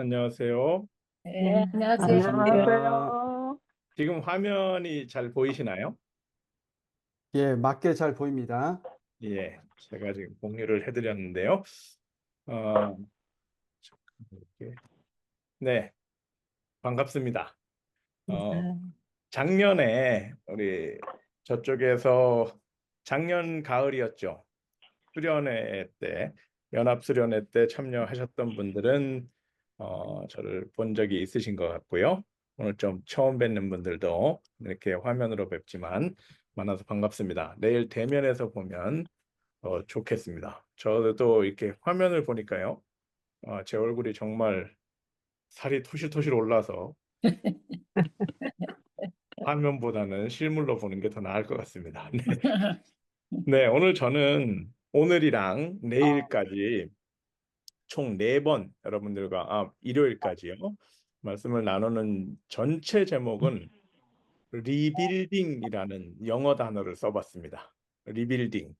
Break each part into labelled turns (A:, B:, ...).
A: 안녕하세요.
B: 네, 안녕하세요.
C: 안녕하세요.
A: 지금 화면이 잘 보이시나요?
C: 예, 맞게 잘 보입니다.
A: 예, 제가 지금 공유를 해드렸는데요. 어, 이렇게. 네, 반갑습니다. 어, 작년에 우리 저쪽에서 작년 가을이었죠. 수련회 때, 연합 수련회 때 참여하셨던 분들은 저를 본 적이 있으신 것 같고요. 오늘 좀 처음 뵙는 분들도 이렇게 화면으로 뵙지만 만나서 반갑습니다. 내일 대면에서 보면 좋겠습니다. 저도 이렇게 화면을 보니까요, 제 얼굴이 정말 살이 토실토실 올라서 화면보다는 실물로 보는 게 더 나을 것 같습니다. 네, 네, 오늘 저는 오늘이랑 내일까지 총 4번 여러분들과 일요일까지요. 말씀을 나누는 전체 제목은 리빌딩이라는 영어 단어를 써봤습니다. 리빌딩.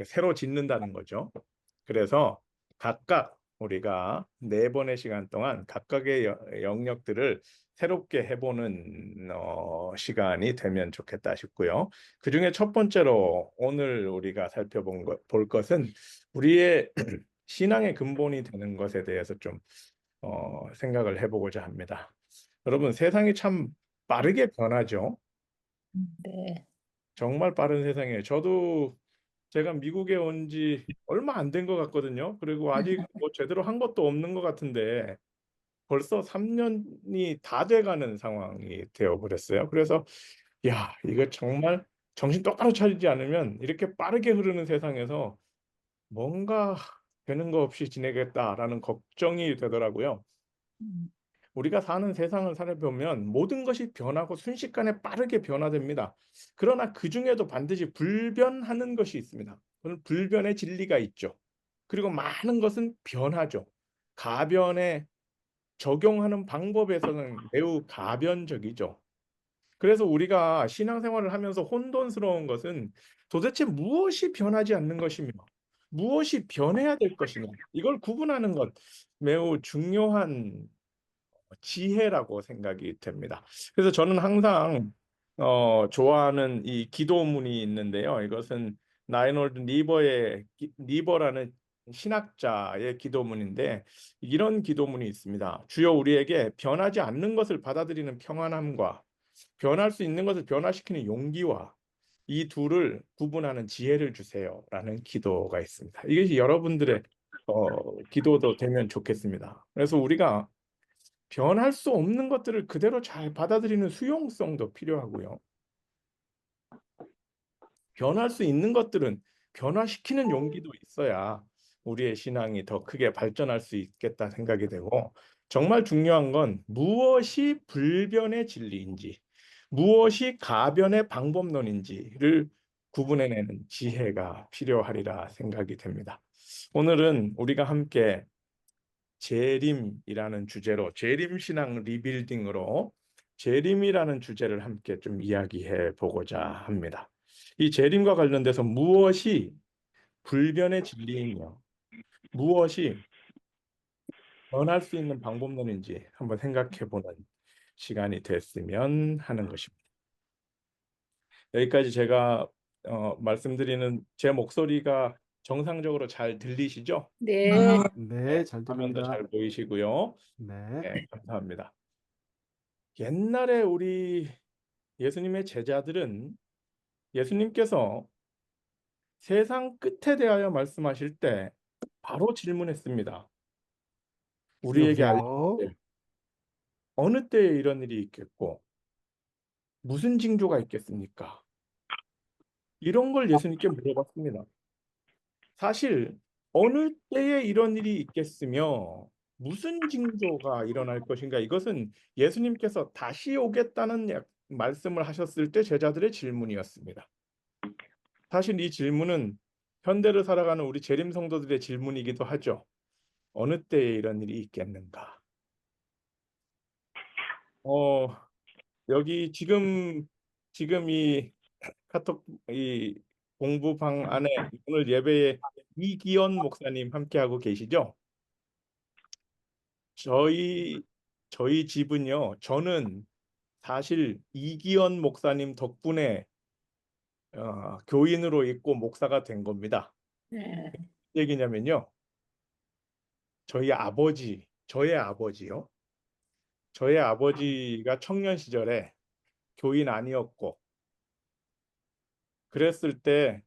A: 새로 짓는다는 거죠. 그래서 각각 우리가 4번의 시간 동안 각각의 영역들을 새롭게 해보는 시간이 되면 좋겠다 싶고요. 그중에 첫 번째로 오늘 우리가 볼 것은 우리의 신앙의 근본이 되는 것에 대해서 좀 생각을 해보고자 합니다. 여러분, 세상이 참 빠르게 변하죠.
B: 네.
A: 정말 빠른 세상이에요. 저도 제가 미국에 온 지 얼마 안 된 것 같거든요. 그리고 아직 뭐 제대로 한 것도 없는 것 같은데 벌써 3년이 다 돼가는 상황이 되어버렸어요. 그래서 야, 이거 정말 정신 똑바로 차리지 않으면 이렇게 빠르게 흐르는 세상에서 뭔가 되는 거 없이 지내겠다라는 걱정이 되더라고요.
B: 음,
A: 우리가 사는 세상을 살아보면 모든 것이 변하고 순식간에 빠르게 변화됩니다. 그러나 그 중에도 반드시 불변하는 것이 있습니다. 그건 불변의 진리가 있죠. 그리고 많은 것은 변하죠. 가변에 적용하는 방법에서는 매우 가변적이죠. 그래서 우리가 신앙생활을 하면서 혼돈스러운 것은 도대체 무엇이 변하지 않는 것이며 무엇이 변해야 될 것이냐 이걸 구분하는 것 매우 중요한 지혜라고 생각이 됩니다. 그래서 저는 항상 좋아하는 이 기도문이 있는데요. 이것은 나인홀드 리버라는 신학자의 기도문인데 이런 기도문이 있습니다. 주여 우리에게 변하지 않는 것을 받아들이는 평안함과 변할 수 있는 것을 변화시키는 용기와 이 둘을 구분하는 지혜를 주세요라는 기도가 있습니다. 이것이 여러분들의 기도도 되면 좋겠습니다. 그래서 우리가 변할 수 없는 것들을 그대로 잘 받아들이는 수용성도 필요하고요. 변할 수 있는 것들은 변화시키는 용기도 있어야 우리의 신앙이 더 크게 발전할 수 있겠다 생각이 되고, 정말 중요한 건 무엇이 불변의 진리인지, 무엇이 가변의 방법론인지를 구분해내는 지혜가 필요하리라 생각이 됩니다. 오늘은 우리가 함께 재림이라는 주제로 재림 신앙 리빌딩으로 재림이라는 주제를 함께 좀 이야기해 보고자 합니다. 이 재림과 관련돼서 무엇이 불변의 진리이며 무엇이 변할 수 있는 방법론인지 한번 생각해 보는 시간이 됐으면 하는 것입니다. 여기까지 제가 말씀드리는 제 목소리가 정상적으로 잘 들리시죠?
B: 네.
C: 네,
A: 네,
C: 잘
A: 화면도
C: 들립니다.
A: 잘 보이시고요.
C: 네,
A: 네, 감사합니다. 옛날에 우리 예수님의 제자들은 예수님께서 세상 끝에 대하여 말씀하실 때 바로 질문했습니다. 우리에게
C: 여보세요?
A: 알려주세요. 어느 때에 이런 일이 있겠고 무슨 징조가 있겠습니까? 이런 걸 예수님께 물어봤습니다. 사실 어느 때에 이런 일이 있겠으며 무슨 징조가 일어날 것인가 이것은 예수님께서 다시 오겠다는 말씀을 하셨을 때 제자들의 질문이었습니다. 사실 이 질문은 현대를 살아가는 우리 재림 성도들의 질문이기도 하죠. 어느 때에 이런 일이 있겠는가? 어, 여기 지금 이 카톡 이 공부방 안에 오늘 예배에 이기원 목사님 함께하고 계시죠? 저희 집은요. 저는 사실 이기원 목사님 덕분에 교인으로 있고 목사가 된 겁니다.
B: 네.
A: 얘기냐면요. 저의 아버지요. 저의 아버지가 청년 시절에 교인 아니었고 그랬을 때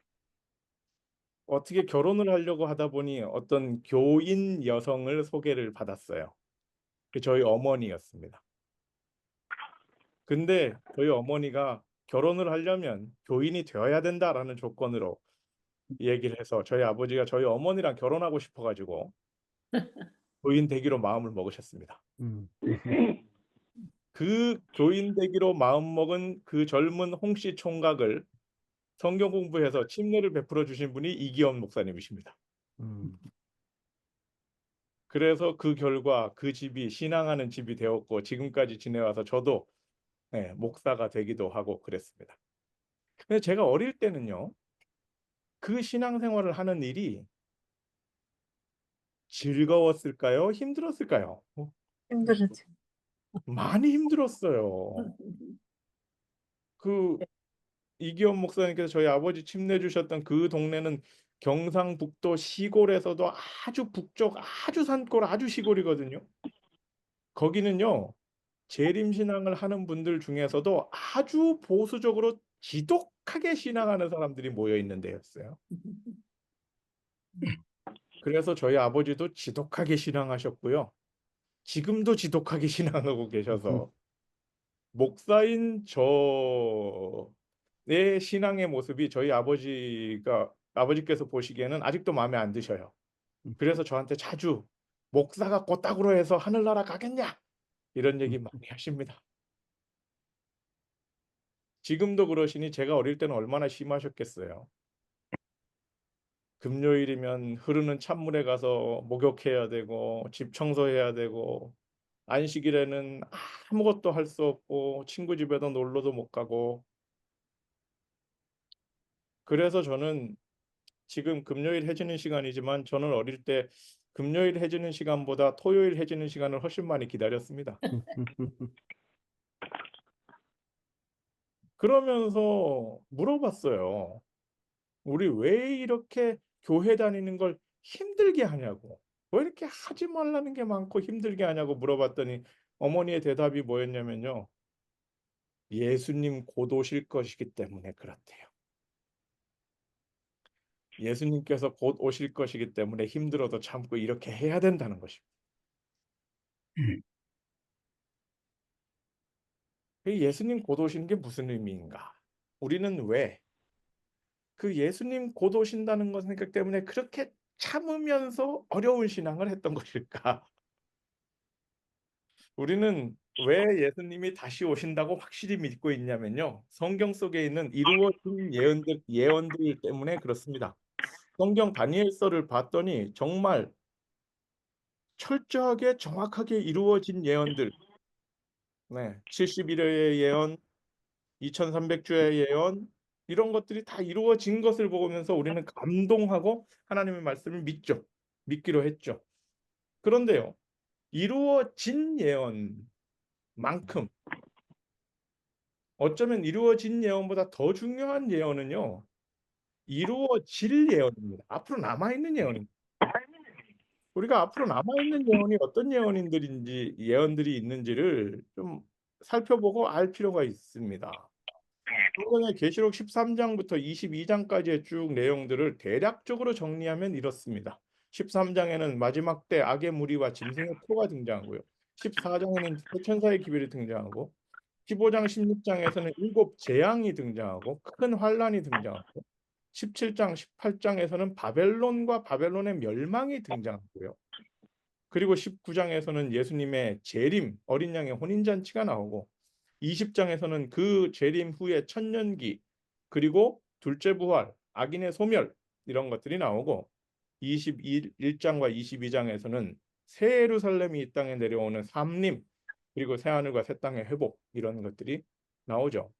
A: 어떻게 결혼을 하려고 하다 보니 어떤 교인 여성을 소개를 받았어요. 저희 어머니였습니다. 근데 저희 어머니가 결혼을 하려면 교인이 되어야 된다라는 조건으로 얘기를 해서 저희 아버지가 저희 어머니랑 결혼하고 싶어 가지고 교인 되기로 마음을 먹으셨습니다.
C: 음.
A: 그 교인 되기로 마음먹은 그 젊은 홍씨 총각을 성경 공부해서 침례를 베풀어 주신 분이 이기원 목사님이십니다.
C: 음.
A: 그래서 그 결과 그 집이 신앙하는 집이 되었고 지금까지 지내와서 저도 목사가 되기도 하고 그랬습니다. 근데 제가 어릴 때는요. 그 신앙생활을 하는 일이 즐거웠을까요? 힘들었을까요?
B: 힘들었죠.
A: 많이 힘들었어요. 그 이기원 목사님께서 저희 아버지 침례 주셨던 그 동네는 경상북도 시골에서도 아주 북쪽, 아주 산골, 아주 시골이거든요. 거기는요. 재림신앙을 하는 분들 중에서도 아주 보수적으로 지독하게 신앙하는 사람들이 모여 있는 데였어요. 그래서 저희 아버지도 지독하게 신앙하셨고요. 지금도 지독하게 신앙하고 계셔서 목사인 저의 신앙의 모습이 저희 아버지께서 보시기에는 아직도 마음에 안 드셔요. 그래서 저한테 자주 "목사가 꼬딱으로 해서 하늘나라 가겠냐?" 이런 얘기 많이 하십니다. 지금도 그러시니 제가 어릴 때는 얼마나 심하셨겠어요. 금요일이면 흐르는 찬물에 가서 목욕해야 되고 집 청소해야 되고 안식일에는 아무것도 할 수 없고 친구 집에도 놀러도 못 가고 그래서 저는 지금 금요일 해지는 시간이지만 저는 어릴 때 금요일 해지는 시간보다 토요일 해지는 시간을 훨씬 많이 기다렸습니다. 그러면서 물어봤어요. "우리 왜 이렇게 교회 다니는 걸 힘들게 하냐."고. "왜 이렇게 하지 말라는 게 많고 힘들게 하냐."고 물어봤더니 어머니의 대답이 뭐였냐면요. "예수님 곧 오실 것이기 때문에 그렇대요. 예수님께서 곧 오실 것이기 때문에 힘들어도 참고 이렇게 해야 된다는 것입니다." 그 예수님 곧 오시는 게 무슨 의미인가? 우리는 왜 그 예수님 곧 오신다는 것 생각 때문에 그렇게 참으면서 어려운 신앙을 했던 것일까? 우리는 왜 예수님이 다시 오신다고 확실히 믿고 있냐면요. 성경 속에 있는 이루어진 예언들 때문에 그렇습니다. 성경 다니엘서를 봤더니 정말 철저하게 정확하게 이루어진 예언들. 네. 70일의 예언, 2300주의 예언 이런 것들이 다 이루어진 것을 보면서 우리는 감동하고 하나님의 말씀을 믿죠. 믿기로 했죠. 그런데요. 이루어진 예언만큼 어쩌면 이루어진 예언보다 더 중요한 예언은요. 이루어질 예언입니다. 앞으로 남아 있는 예언입니다. 우리가 앞으로 남아 있는 예언이 어떤 예언들이 있는지를 좀 살펴보고 알 필요가 있습니다. 성경의 계시록 13 장부터 22 장까지의 쭉 내용들을 대략적으로 정리하면 이렇습니다. 13 장에는 마지막 때 악의 무리와 짐승의 표가 등장하고요. 14 장에는 새 천사의 기별이 등장하고 15장 16장에서는 7 재앙이 등장하고 큰 환란이 등장하고 17장 18장에서는 바벨론과 바벨론의 멸망이 등장하고요. 그리고 19장에서는 예수님의 재림, 어린 양의 혼인 잔치가 나오고 20장에서는 그 재림 후의 천년기 그리고 둘째 부활, 악인의 소멸 이런 것들이 나오고 21장과 22장에서는 새 예루살렘이 이 땅에 내려오는 삼림 그리고 새 하늘과 새 땅의 회복 이런 것들이 나오죠.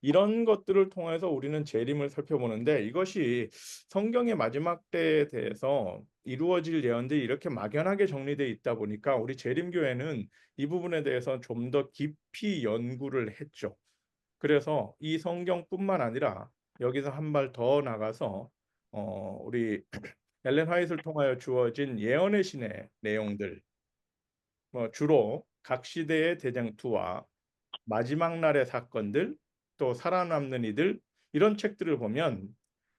A: 이런 것들을 통해서 우리는 재림을 살펴보는데 이것이 성경의 마지막 때에 대해서 이루어질 예언들이 이렇게 막연하게 정리되어 있다 보니까 우리 재림교회는 이 부분에 대해서 좀 더 깊이 연구를 했죠. 그래서 이 성경뿐만 아니라 여기서 한 발 더 나가서 우리 엘렌 화이트를 통하여 주어진 예언의 신의 내용들, 주로 각 시대의 대쟁투와 마지막 날의 사건들, 또 살아남는 이들, 이런 책들을 보면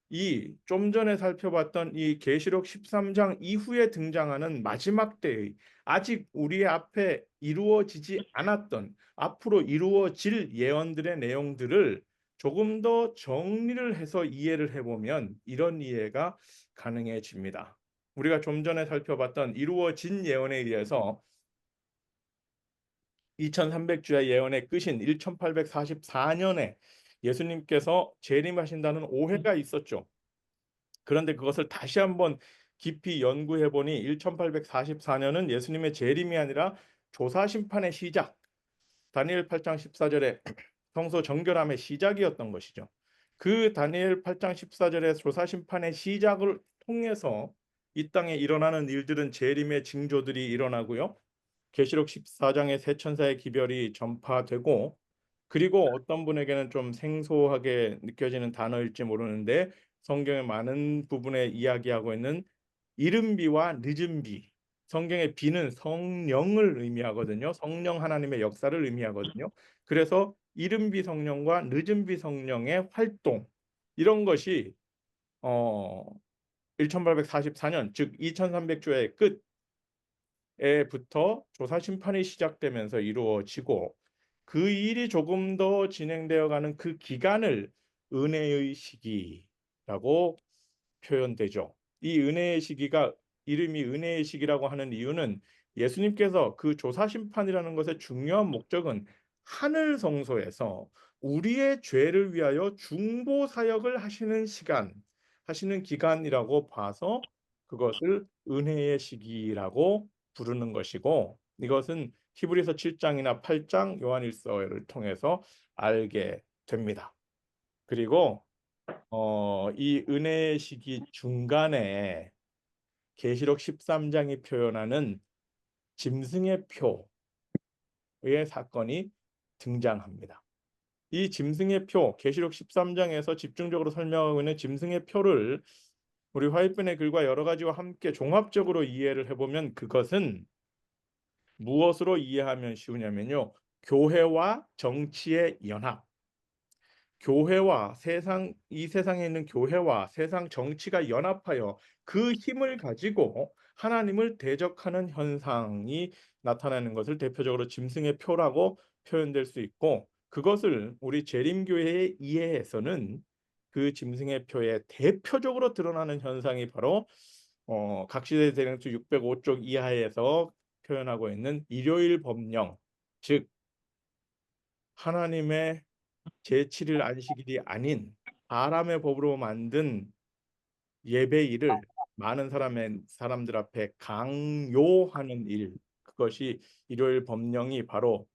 A: 이 좀 전에 살펴봤던 이 계시록 13장 이후에 등장하는 마지막 때의 아직 우리 앞에 이루어지지 않았던 앞으로 이루어질 예언들의 내용들을 조금 더 정리를 해서 이해를 해보면 이런 이해가 가능해집니다. 우리가 좀 전에 살펴봤던 이루어진 예언에 의해서 2300주의 예언의 끝인 1844년에 예수님께서 재림하신다는 오해가 있었죠. 그런데 그것을 다시 한번 깊이 연구해 보니 1844년은 예수님의 재림이 아니라 조사 심판의 시작, 다니엘 8장 14절에 성소 정결함의 시작이었던 것이죠. 그 다니엘 8장 14절의 조사 심판의 시작을 통해서 이 땅에 일어나는 일들은 재림의 징조들이 일어나고요. 계시록 14장의 새 천사의 기별이 전파되고, 그리고 어떤 분에게는 좀 생소하게 느껴지는 단어일지 모르는데 성경의 많은 부분에 이야기하고 있는 이른비와 늦은비. 성경의 비는 성령을 의미하거든요. 성령 하나님의 역사를 의미하거든요. 그래서 이른비 성령과 늦은비 성령의 활동, 이런 것이 어 1844년 즉 2300주의 끝에부터 조사 심판이 시작되면서 이루어지고, 그 일이 조금 더 진행되어 가는 그 기간을 은혜의 시기라고 표현되죠. 이 은혜의 시기가 이름이 은혜의 시기라고 하는 이유는 예수님께서 그 조사 심판이라는 것의 중요한 목적은 하늘 성소에서 우리의 죄를 위하여 중보 사역을 하시는 시간, 하시는 기간이라고 봐서 그것을 은혜의 시기라고 부르는 것이고, 이것은 히브리서 7장이나 8장 요한일서를 통해서 알게 됩니다. 그리고 이 은혜의 시기 중간에 계시록 13장이 표현하는 짐승의 표의 사건이 등장합니다. 이 짐승의 표, 계시록 13장에서 집중적으로 설명하고 있는 짐승의 표를 우리 화이트의 글과 여러 가지와 함께 종합적으로 이해를 해보면 그것은 무엇으로 이해하면 쉬우냐면요. 교회와 정치의 연합, 교회와 이 세상에 있는 교회와 세상 정치가 연합하여 그 힘을 가지고 하나님을 대적하는 현상이 나타나는 것을 대표적으로 짐승의 표라고 표현될 수 있고, 그것을 우리 재림교회의 이해에서는 그 짐승의 표에 대표적으로 드러나는 현상이 바로 각시대 대령수 605쪽 이하에서 표현하고 있는 일요일 법령, 즉 하나님의 제7일 안식일이 아닌 사람의 법으로 만든 예배일을 많은 사람들 앞에 강요하는 일, 그것이 일요일 법령이 바로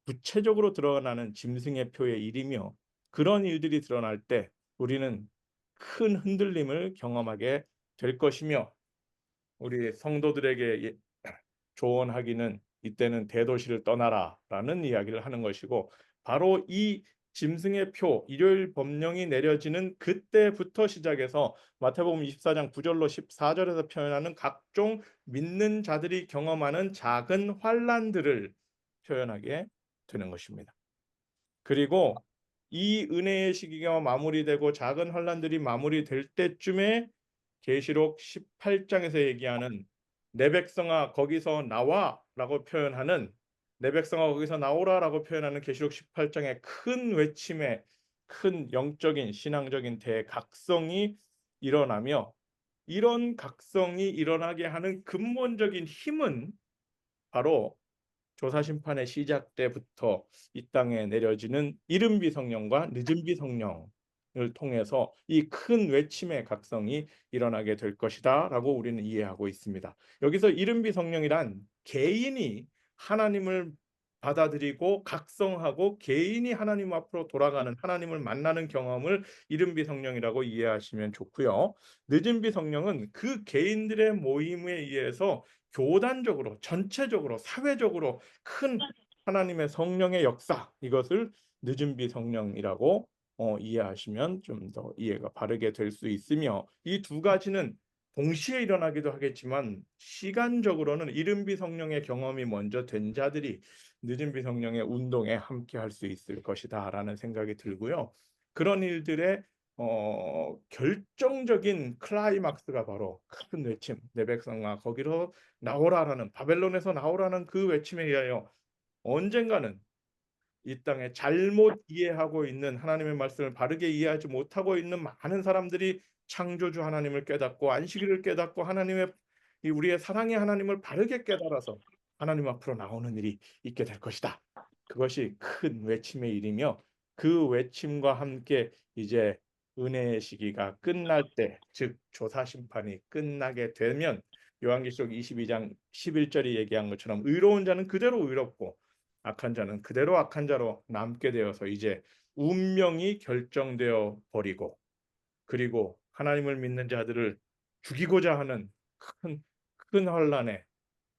A: 구체적으로 드러나는 짐승의 표의 일이며, 그런 일들이 드러날 때 우리는 큰 흔들림을 경험하게 될 것이며, 우리 성도들에게 조언하기는 이때는 대도시를 떠나라라는 이야기를 하는 것이고, 바로 이 짐승의 표, 일요일 법령이 내려지는 그때부터 시작해서 마태복음 24장 9절로 14절에서 표현하는 각종 믿는 자들이 경험하는 작은 환난들을 표현하게 되는 것입니다. 그리고 이 은혜의 시기가 마무리되고 작은 환난들이 마무리될 때쯤에 계시록 18장에서 얘기하는 내 백성아 거기서 나와라고 표현하는, 내 백성아 거기서 나오라라고 표현하는 계시록 18장의 큰 외침에 큰 영적인 신앙적인 대각성이 일어나며, 이런 각성이 일어나게 하는 근본적인 힘은 바로 조사심판의 시작 때부터 이 땅에 내려지는 이른비 성령과 늦은비 성령을 통해서 이 큰 외침의 각성이 일어나게 될 것이다 라고 우리는 이해하고 있습니다. 여기서 이른비 성령이란 개인이 하나님을 받아들이고 각성하고 개인이 하나님 앞으로 돌아가는 하나님을 만나는 경험을 이른비 성령이라고 이해하시면 좋고요. 늦은비 성령은 그 개인들의 모임에 의해서 교단적으로 전체적으로 사회적으로 큰 하나님의 성령의 역사 이것을 늦은비 성령이라고 이해하시면 좀 더 이해가 바르게 될 수 있으며 이 두 가지는 동시에 일어나기도 하겠지만 시간적으로는 이른비 성령의 경험이 먼저 된 자들이 늦은비 성령의 운동에 함께할 수 있을 것이다라는 생각이 들고요. 그런 일들의 결정적인 클라이막스가 바로 큰 외침 "내 백성아 거기로 나오라"라는 바벨론에서 나오라는 그 외침에 의하여 언젠가는 이 땅에 잘못 이해하고 있는 하나님의 말씀을 바르게 이해하지 못하고 있는 많은 사람들이 창조주 하나님을 깨닫고 안식일을 깨닫고 하나님의 이 우리의 사랑의 하나님을 바르게 깨달아서 하나님 앞으로 나오는 일이 있게 될 것이다. 그것이 큰 외침의 일이며 그 외침과 함께 이제 은혜의 시기가 끝날 때, 즉 조사 심판이 끝나게 되면 요한계시록 22장 11절이 얘기한 것처럼 의로운 자는 그대로 의롭고 악한 자는 그대로 악한 자로 남게 되어서 이제 운명이 결정되어 버리고 그리고 하나님을 믿는 자들을 죽이고자 하는 큰 환란의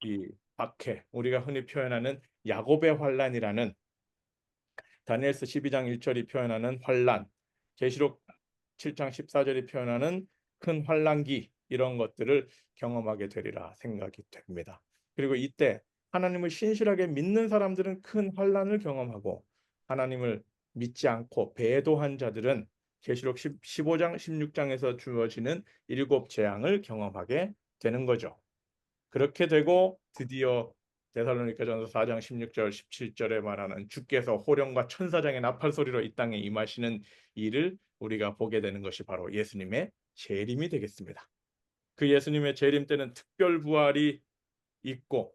A: 이 박해 우리가 흔히 표현하는 야곱의 환란이라는 다니엘서 12장 1절이 표현하는 환란, 계시록 7장 14절이 표현하는 큰 환란기 이런 것들을 경험하게 되리라 생각이 됩니다. 그리고 이때 하나님을 신실하게 믿는 사람들은 큰 환란을 경험하고 하나님을 믿지 않고 배도한 자들은 계시록 15장 16장에서 주어지는 일곱 재앙을 경험하게 되는 거죠. 그렇게 되고 드디어 데살로니가전서 4장 16절 17절에 말하는 주께서 호령과 천사장의 나팔 소리로 이 땅에 임하시는 일을 우리가 보게 되는 것이 바로 예수님의 재림이 되겠습니다. 그 예수님의 재림 때는 특별 부활이 있고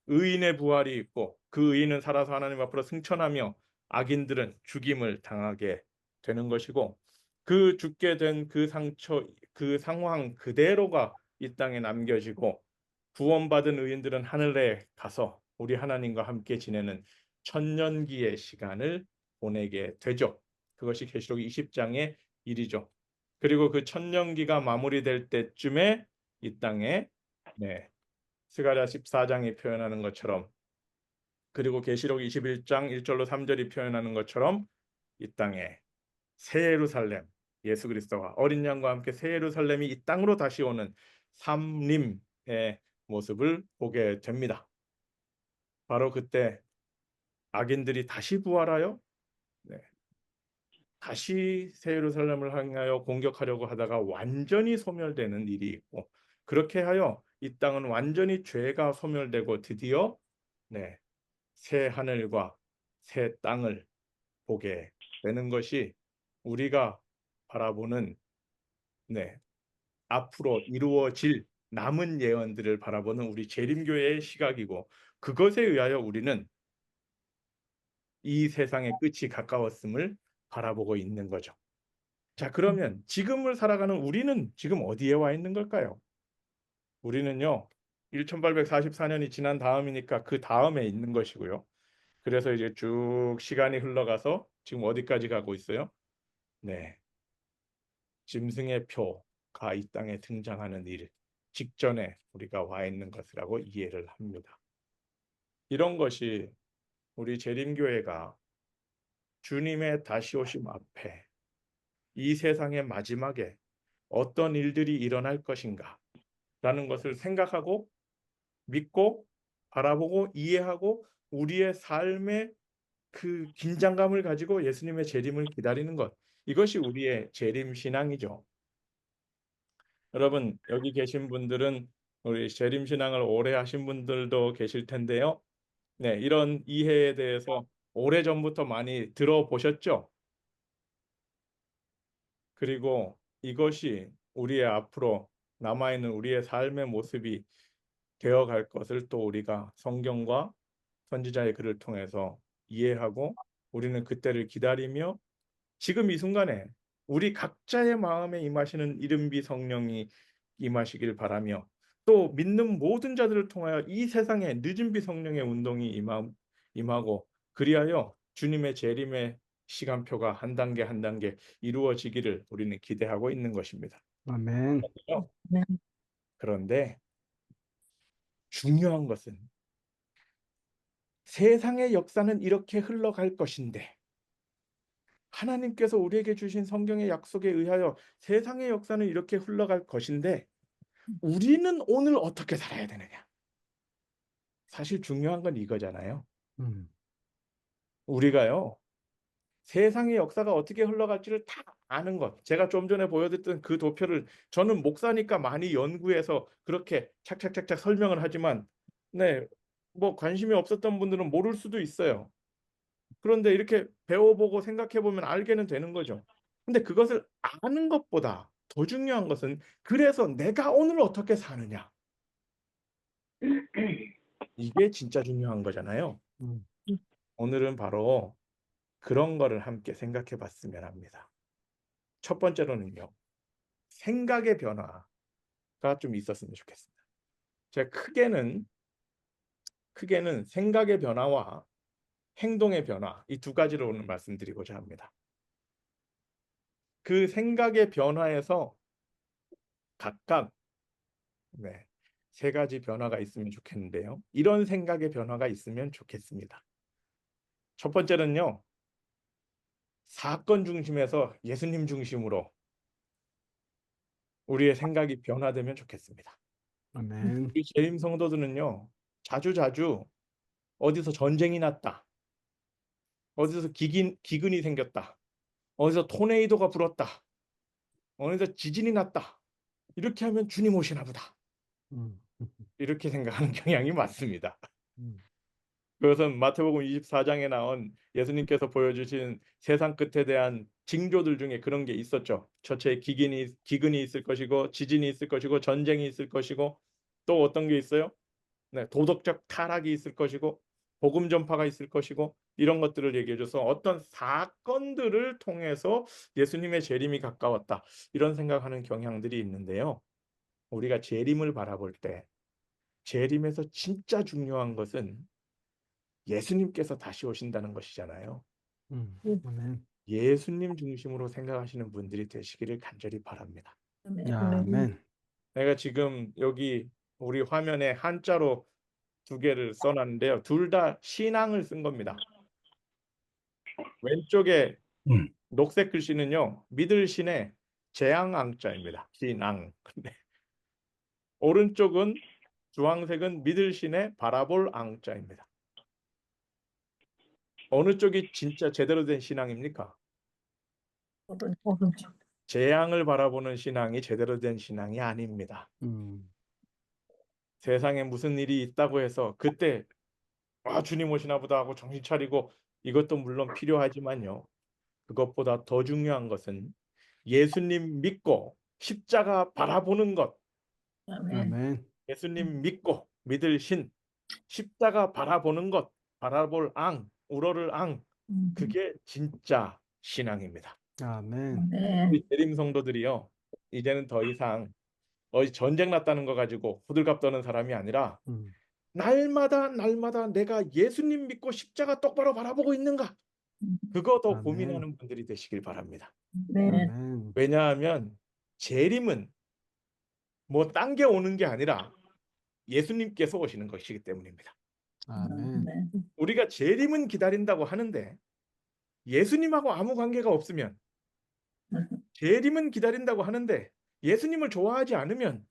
A: 의인의 부활이 있고 그 의인은 살아서 하나님 앞으로 승천하며 악인들은 죽임을 당하게 되는 것이고 그 죽게 된 그 상처 그 상황 그대로가 이 땅에 남겨지고 구원받은 의인들은 하늘에 가서 우리 하나님과 함께 지내는 천년기의 시간을 보내게 되죠. 그것이 계시록 20장의 일이죠. 그리고 그 천년기가 마무리될 때쯤에 이 땅에 네, 스가랴 14장이 표현하는 것처럼 그리고 계시록 21장 1절로 3절이 표현하는 것처럼 이 땅에 새 예루살렘 예수 그리스도와 어린 양과 함께 새 예루살렘이 이 땅으로 다시 오는 삼림의 모습을 보게 됩니다. 바로 그때 악인들이 다시 부활하여 네, 다시 새 예루살렘을 향하여 공격하려고 하다가 완전히 소멸되는 일이 있고 그렇게 하여 이 땅은 완전히 죄가 소멸되고 드디어 네, 새 하늘과 새 땅을 보게 되는 것이 우리가 바라보는 네, 앞으로 이루어질 남은 예언들을 바라보는 우리 재림교회의 시각이고 그것에 의하여 우리는 이 세상의 끝이 가까웠음을 바라보고 있는 거죠. 자, 그러면 지금을 살아가는 우리는 지금 어디에 와 있는 걸까요? 우리는요. 1844년이 지난 다음이니까 그 다음에 있는 것이고요. 그래서 이제 쭉 시간이 흘러가서 지금 어디까지 가고 있어요? 네. 짐승의 표가 이 땅에 등장하는 일 직전에 우리가 와 있는 것이라고 이해를 합니다. 이런 것이 우리 재림교회가 주님의 다시 오심 앞에 이 세상의 마지막에 어떤 일들이 일어날 것인가 라는 것을 생각하고 믿고 바라보고 이해하고 우리의 삶의 그 긴장감을 가지고 예수님의 재림을 기다리는 것 이것이 우리의 재림 신앙이죠. 여러분 여기 계신 분들은 우리 재림 신앙을 오래 하신 분들도 계실 텐데요. 네, 이런 이해에 대해서 오래전부터 많이 들어보셨죠? 그리고 이것이 우리의 앞으로 남아있는 우리의 삶의 모습이 되어갈 것을 또 우리가 성경과 선지자의 글을 통해서 이해하고 우리는 그때를 기다리며 지금 이 순간에 우리 각자의 마음에 임하시는 이른비 성령이 임하시길 바라며 또 믿는 모든 자들을 통하여 이 세상에 늦은비 성령의 운동이 임하고 그리하여 주님의 재림의 시간표가 한 단계 한 단계 이루어지기를 우리는 기대하고 있는 것입니다.
C: 아멘.
B: 아멘.
A: 그런데 중요한 것은 세상의 역사는 이렇게 흘러갈 것인데 하나님께서 우리에게 주신 성경의 약속에 의하여 세상의 역사는 이렇게 흘러갈 것인데 우리는 오늘 어떻게 살아야 되느냐? 사실 중요한 건 이거잖아요.
C: 음.
A: 우리가요. 세상의 역사가 어떻게 흘러갈지를 다 아는 것. 제가 좀 전에 보여드렸던 그 도표를 저는 목사니까 많이 연구해서 그렇게 착착착착 설명을 하지만 네. 뭐 관심이 없었던 분들은 모를 수도 있어요. 그런데 이렇게 배워보고 생각해보면 알게는 되는 거죠. 근데 그것을 아는 것보다 더 중요한 것은 그래서 내가 오늘 어떻게 사느냐. 이게 진짜 중요한 거잖아요.
C: 음.
A: 오늘은 바로 그런 거를 함께 생각해 봤으면 합니다. 첫 번째로는요. 생각의 변화가 좀 있었으면 좋겠습니다. 제가 크게는 생각의 변화와 행동의 변화 이 두 가지를 오늘 말씀드리고자 합니다. 그 생각의 변화에서 각각 네. 세 가지 변화가 있으면 좋겠는데요. 이런 생각의 변화가 있으면 좋겠습니다. 첫 번째는요. 사건 중심에서 예수님 중심으로 우리의 생각이 변화되면 좋겠습니다.
C: 아멘.
A: 우리 재림 성도들은요. 자주자주 어디서 전쟁이 났다. 어디서 기근이 생겼다. 어디서 토네이도가 불었다. 어디서 지진이 났다. 이렇게 하면 주님 오시나 보다.
C: 음.
A: 이렇게 생각하는 경향이 많습니다.
C: 음.
A: 그것은 마태복음 24장에 나온 예수님께서 보여주신 세상 끝에 대한 징조들 중에 그런 게 있었죠. 첫째 기근이 있을 것이고 지진이 있을 것이고 전쟁이 있을 것이고 또 어떤 게 있어요? 네, 도덕적 타락이 있을 것이고 복음 전파가 있을 것이고 이런 것들을 얘기해 줘서 어떤 사건들을 통해서 예수님의 재림이 가까웠다. 이런 생각하는 경향들이 있는데요. 우리가 재림을 바라볼 때 재림에서 진짜 중요한 것은 예수님께서 다시 오신다는 것이잖아요.
C: 아멘.
A: 예수님 중심으로 생각하시는 분들이 되시기를 간절히 바랍니다.
B: 아멘.
C: 아멘.
A: 내가 지금 여기 우리 화면에 한자로 두 개를 써 놨는데요. 둘 다 신앙을 쓴 겁니다. 왼쪽에 녹색 글씨는요. 믿을 신의 재앙앙자입니다. 신앙. 근데 오른쪽은 주황색은 믿을 신의 바라볼 앙자입니다. 어느 쪽이 진짜 제대로 된 신앙입니까?
B: 오른쪽.
A: 재앙을 바라보는 신앙이 제대로 된 신앙이 아닙니다.
C: 음.
A: 세상에 무슨 일이 있다고 해서 그때 주님 오시나 보다 하고 정신 차리고 이것도 물론 필요하지만요. 그것보다 더 중요한 것은 예수님 믿고 십자가 바라보는 것.
B: 아멘.
C: 아멘.
A: 예수님 믿고 믿을 신 십자가 바라보는 것. 바라볼 앙, 우러를 앙. 그게 진짜 신앙입니다.
C: 아멘.
B: 아멘.
A: 우리 재림 성도들이요. 이제는 더 이상 어디 전쟁 났다는 거 가지고 호들갑 떠는 사람이 아니라
C: 음.
A: 날마다 내가 예수님 믿고 십자가 똑바로 바라보고 있는가? 그거 더
C: 아멘.
A: 고민하는 분들이 되시길 바랍니다.
B: 아멘.
C: 아멘.
A: 왜냐하면 재림은 뭐 딴 게 오는 게 아니라 예수님께서 오시는 것이기 때문입니다.
C: 아멘.
A: 우리가 재림은 기다린다고 하는데 예수님하고 아무 관계가 없으면 재림은 기다린다고 하는데 예수님을 좋아하지 않으면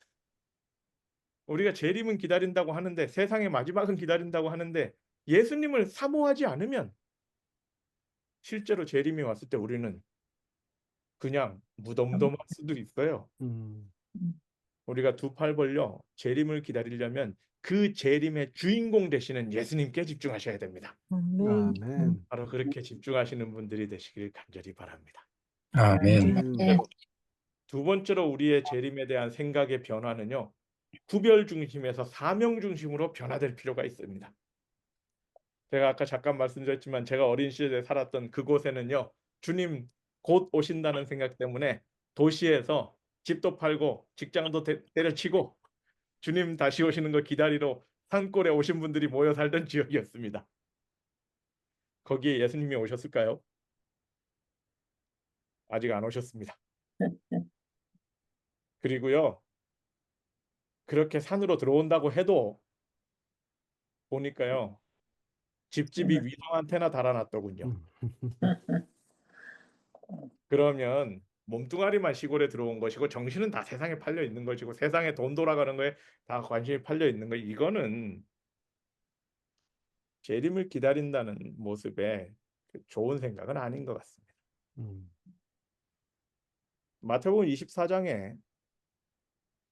A: 우리가 재림은 기다린다고 하는데 세상의 마지막은 기다린다고 하는데 예수님을 사모하지 않으면 실제로 재림이 왔을 때 우리는 그냥 무덤덤할 수도 있어요.
C: 음.
A: 우리가 두 팔 벌려 재림을 기다리려면 그 재림의 주인공 되시는 예수님께 집중하셔야 됩니다.
C: 아멘.
A: 바로 그렇게 집중하시는 분들이 되시길 간절히 바랍니다.
D: 아멘.
C: 아멘.
A: 두 번째로 우리의 재림에 대한 생각의 변화는요. 구별 중심에서 사명 중심으로 변화될 필요가 있습니다. 제가 아까 잠깐 말씀드렸지만 제가 어린 시절에 살았던 그곳에는요. 주님 곧 오신다는 생각 때문에 도시에서 집도 팔고 직장도 때려치고 주님 다시 오시는 거 기다리러 산골에 오신 분들이 모여 살던 지역이었습니다. 거기에 예수님이 오셨을까요? 아직 안 오셨습니다. 그리고요, 그렇게 산으로 들어온다고 해도 보니까요, 집집이 위성 안테나 달아놨더군요. 그러면 몸뚱아리만 시골에 들어온 것이고 정신은 다 세상에 팔려 있는 것이고 세상에 돈 돌아가는 거에 다 관심이 팔려 있는 거. 이거는 재림을 기다린다는 모습에 좋은 생각은 아닌 것 같습니다.
C: 음,
A: 마태복음 24장에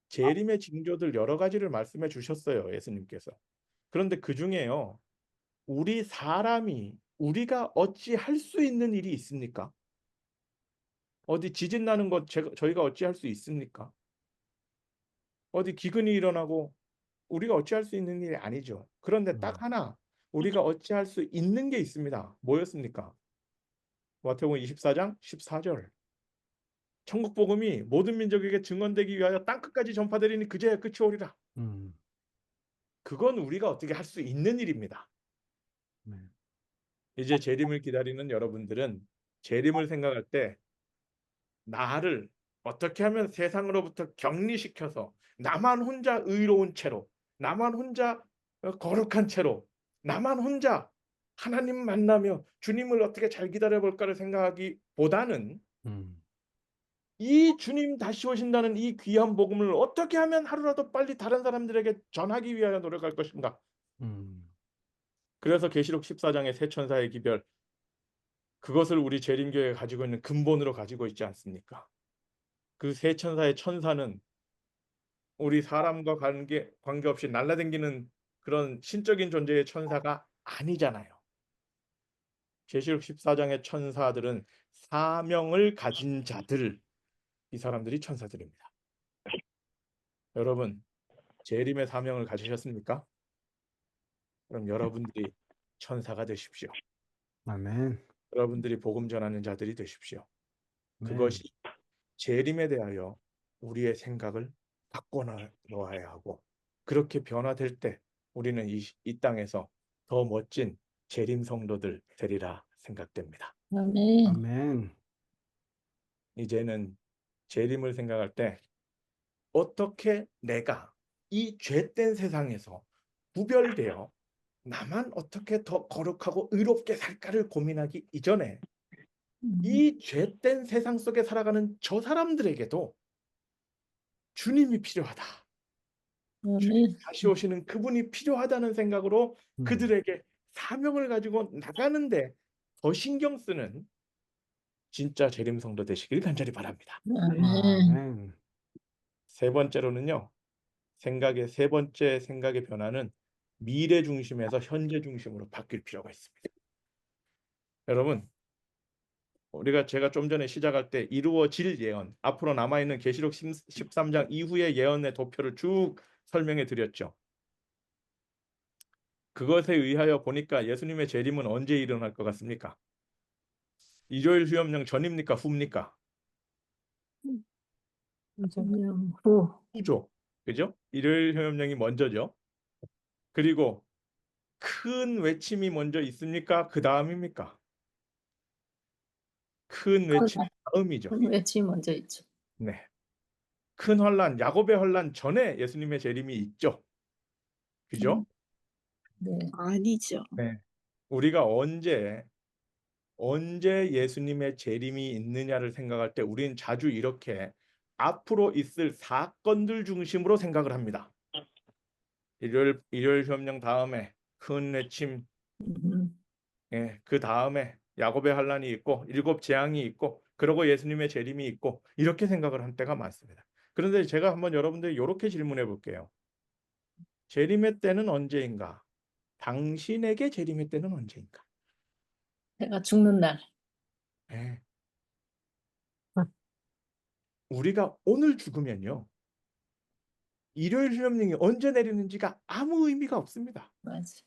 A: 재림의 징조들 여러 가지를 말씀해 주셨어요, 예수님께서. 그런데 그 중에요, 우리 사람이 우리가 어찌 할 수 있는 일이 있습니까? 어디 지진 나는 것 저희가 어찌 할 수 있습니까? 어디 기근이 일어나고 우리가 어찌할 수 있는 일이 아니죠. 그런데 딱 하나 우리가 어찌할 수 있는 게 있습니다. 뭐였습니까? 마태복음 24장 14절. 천국 복음이 모든 민족에게 증언되기 위하여 땅 끝까지 전파되리니 그제야 끝이 오리라.
C: 음,
A: 그건 우리가 어떻게 할 수 있는 일입니다.
C: 네.
A: 이제 재림을 기다리는 여러분들은 재림을 생각할 때 나를 어떻게 하면 세상으로부터 격리시켜서 나만 혼자 의로운 채로, 나만 혼자 거룩한 채로, 나만 혼자 하나님 만나며 주님을 어떻게 잘 기다려 볼까를 생각하기보다는
C: 음,
A: 이 주님 다시 오신다는 이 귀한 복음을 어떻게 하면 하루라도 빨리 다른 사람들에게 전하기 위하여 노력할 것인가.
C: 음,
A: 그래서 계시록 14장의 세 천사의 기별, 그것을 우리 재림교회가 가지고 있는 근본으로 가지고 있지 않습니까? 그 세 천사의 천사는 우리 사람과 관계없이 날아다니는 그런 신적인 존재의 천사가 아니잖아요. 계시록 14장의 천사들은 사명을 가진 자들, 이 사람들이 천사들입니다. 여러분, 재림의 사명을 가지셨습니까? 그럼 여러분들이 천사가 되십시오.
C: 아멘.
A: 여러분들이 복음 전하는 자들이 되십시오.
C: 아멘.
A: 그것이 재림에 대하여 우리의 생각을 바꿔놓아야 하고, 그렇게 변화될 때 우리는 이 땅에서 더 멋진 재림 성도들 되리라 생각됩니다.
B: 아멘.
C: 아멘.
A: 이제는 재림을 생각할 때 어떻게 내가 이 죄된 세상에서 구별되어 나만 어떻게 더 거룩하고 의롭게 살까를 고민하기 이전에 이 죄된 세상 속에 살아가는 저 사람들에게도 주님이 필요하다. 주님
B: 아멘.
A: 다시 오시는 그분이 필요하다는 생각으로
C: 음,
A: 그들에게 사명을 가지고 나가는데 더 신경 쓰는 진짜 재림 성도 되시길 간절히 바랍니다.
B: 아멘.
C: 아멘.
A: 세 번째로는요. 세 번째 생각의 변화는 미래 중심에서 현재 중심으로 바뀔 필요가 있습니다. 여러분, 제가 좀 전에 시작할 때 이루어질 예언, 앞으로 남아있는 계시록 13장 이후의 예언의 도표를 쭉 설명해 드렸죠. 그것에 의하여 보니까 예수님의 재림은 언제 일어날 것 같습니까? 일요일 휴업령 전입니까? 후입니까?
B: 그냥 후.
A: 후죠. 그죠? 일요일 휴업령이 먼저죠. 그리고 큰 외침이 먼저 있습니까? 그 다음입니까? 큰 외침 다음이죠.
B: 외침이 먼저 있죠.
A: 네. 큰 환란, 야곱의 환란 전에 예수님의 재림이 있죠. 그죠?
B: 네.
D: 아니죠.
A: 네. 우리가 언제 예수님의 재림이 있느냐를 생각할 때 우리는 자주 이렇게 앞으로 있을 사건들 중심으로 생각을 합니다. 일요일 휴업령 다음에 큰 외침, 그 다음에 야곱의 환란이 있고 일곱 재앙이 있고 그러고 예수님의 재림이 있고 이렇게 생각을 한 때가 많습니다. 그런데 제가 한번 여러분들 이렇게 질문해 볼게요. 재림의 때는 언제인가? 당신에게 재림의 때는 언제인가?
B: 내가 죽는 날.
A: 네. 우리가 오늘 죽으면요. 일요일 휴업령이 언제 내리는지가 아무 의미가 없습니다.
B: 맞아.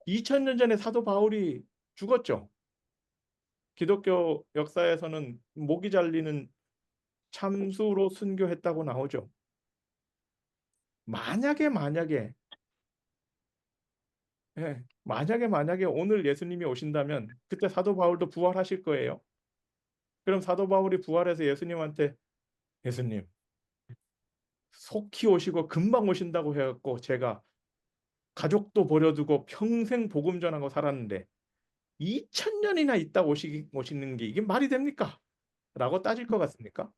A: 2000년 전에 사도 바울이 죽었죠. 기독교 역사에서는 목이 잘리는 참수로 순교했다고 나오죠. 만약에 예. 만약에 오늘 예수님이 오신다면 그때 사도 바울도 부활하실 거예요. 그럼 사도 바울이 부활해서 예수님한테 "예수님 속히 오시고 금방 오신다고 해 갖고 제가 가족도 버려두고 평생 복음 전하고 살았는데 2000 년이나 있다 오시는 게 이게 말이 됩니까?" 라고 따질 것 같습니까?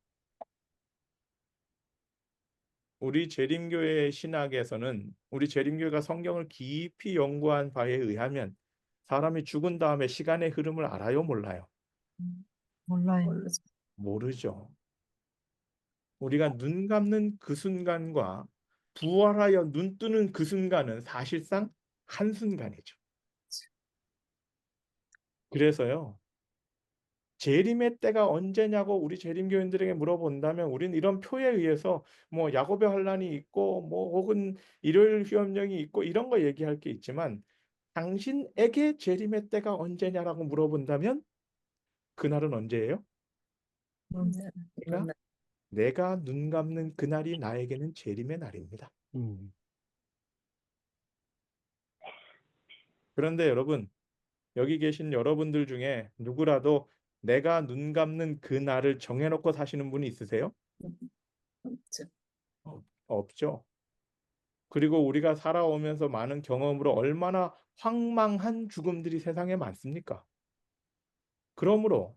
A: 우리 재림교회 신학에서는 우리 재림교회가 성경을 깊이 연구한 바에 의하면 사람이 죽은 다음에 시간의 흐름을 알아요, 몰라요?
D: 몰라요.
B: 모르죠.
A: 모르죠. 우리가 눈 감는 그 순간과 부활하여 눈 뜨는 그 순간은 사실상 한순간이죠. 그래서요. 재림의 때가 언제냐고 우리 재림교인들에게 물어본다면 우리는 이런 표에 의해서 뭐 야곱의 환란이 있고 뭐 혹은 일요일 휴업령이 있고 이런 거 얘기할 게 있지만 당신에게 재림의 때가 언제냐라고 물어본다면 그날은 언제예요?
B: 네.
A: 내가 내가 눈 감는 그날이 나에게는 재림의 날입니다.
C: 음.
A: 그런데 여러분, 여기 계신 여러분들 중에 누구라도 내가 눈 감는 그날을 정해 놓고 사시는 분이 있으세요?
B: 없죠.
A: 없죠. 그리고 우리가 살아오면서 많은 경험으로 얼마나 황망한 죽음들이 세상에 많습니까? 그러므로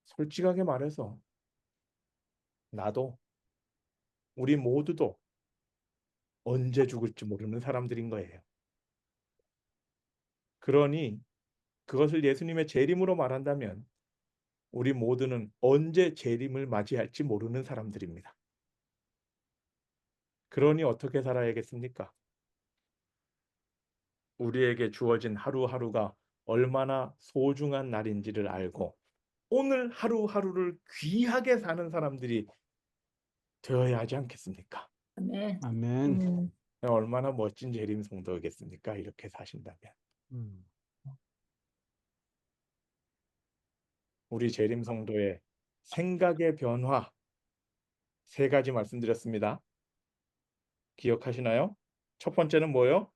A: 솔직하게 말해서 나도 우리 모두도 언제 죽을지 모르는 사람들인 거예요. 그러니 그것을 예수님의 재림으로 말한다면 우리 모두는 언제 재림을 맞이할지 모르는 사람들입니다. 그러니 어떻게 살아야겠습니까? 우리에게 주어진 하루하루가 얼마나 소중한 날인지를 알고 오늘 하루하루를 귀하게 사는 사람들이 되어야 하지 않겠습니까?
B: 아멘.
C: 아멘.
A: 얼마나 멋진 재림 성도겠습니까? 이렇게 사신다면.
C: 음.
A: 우리 재림 성도의 생각의 변화 3가지 말씀드렸습니다. 기억하시나요? 첫 번째는 뭐예요?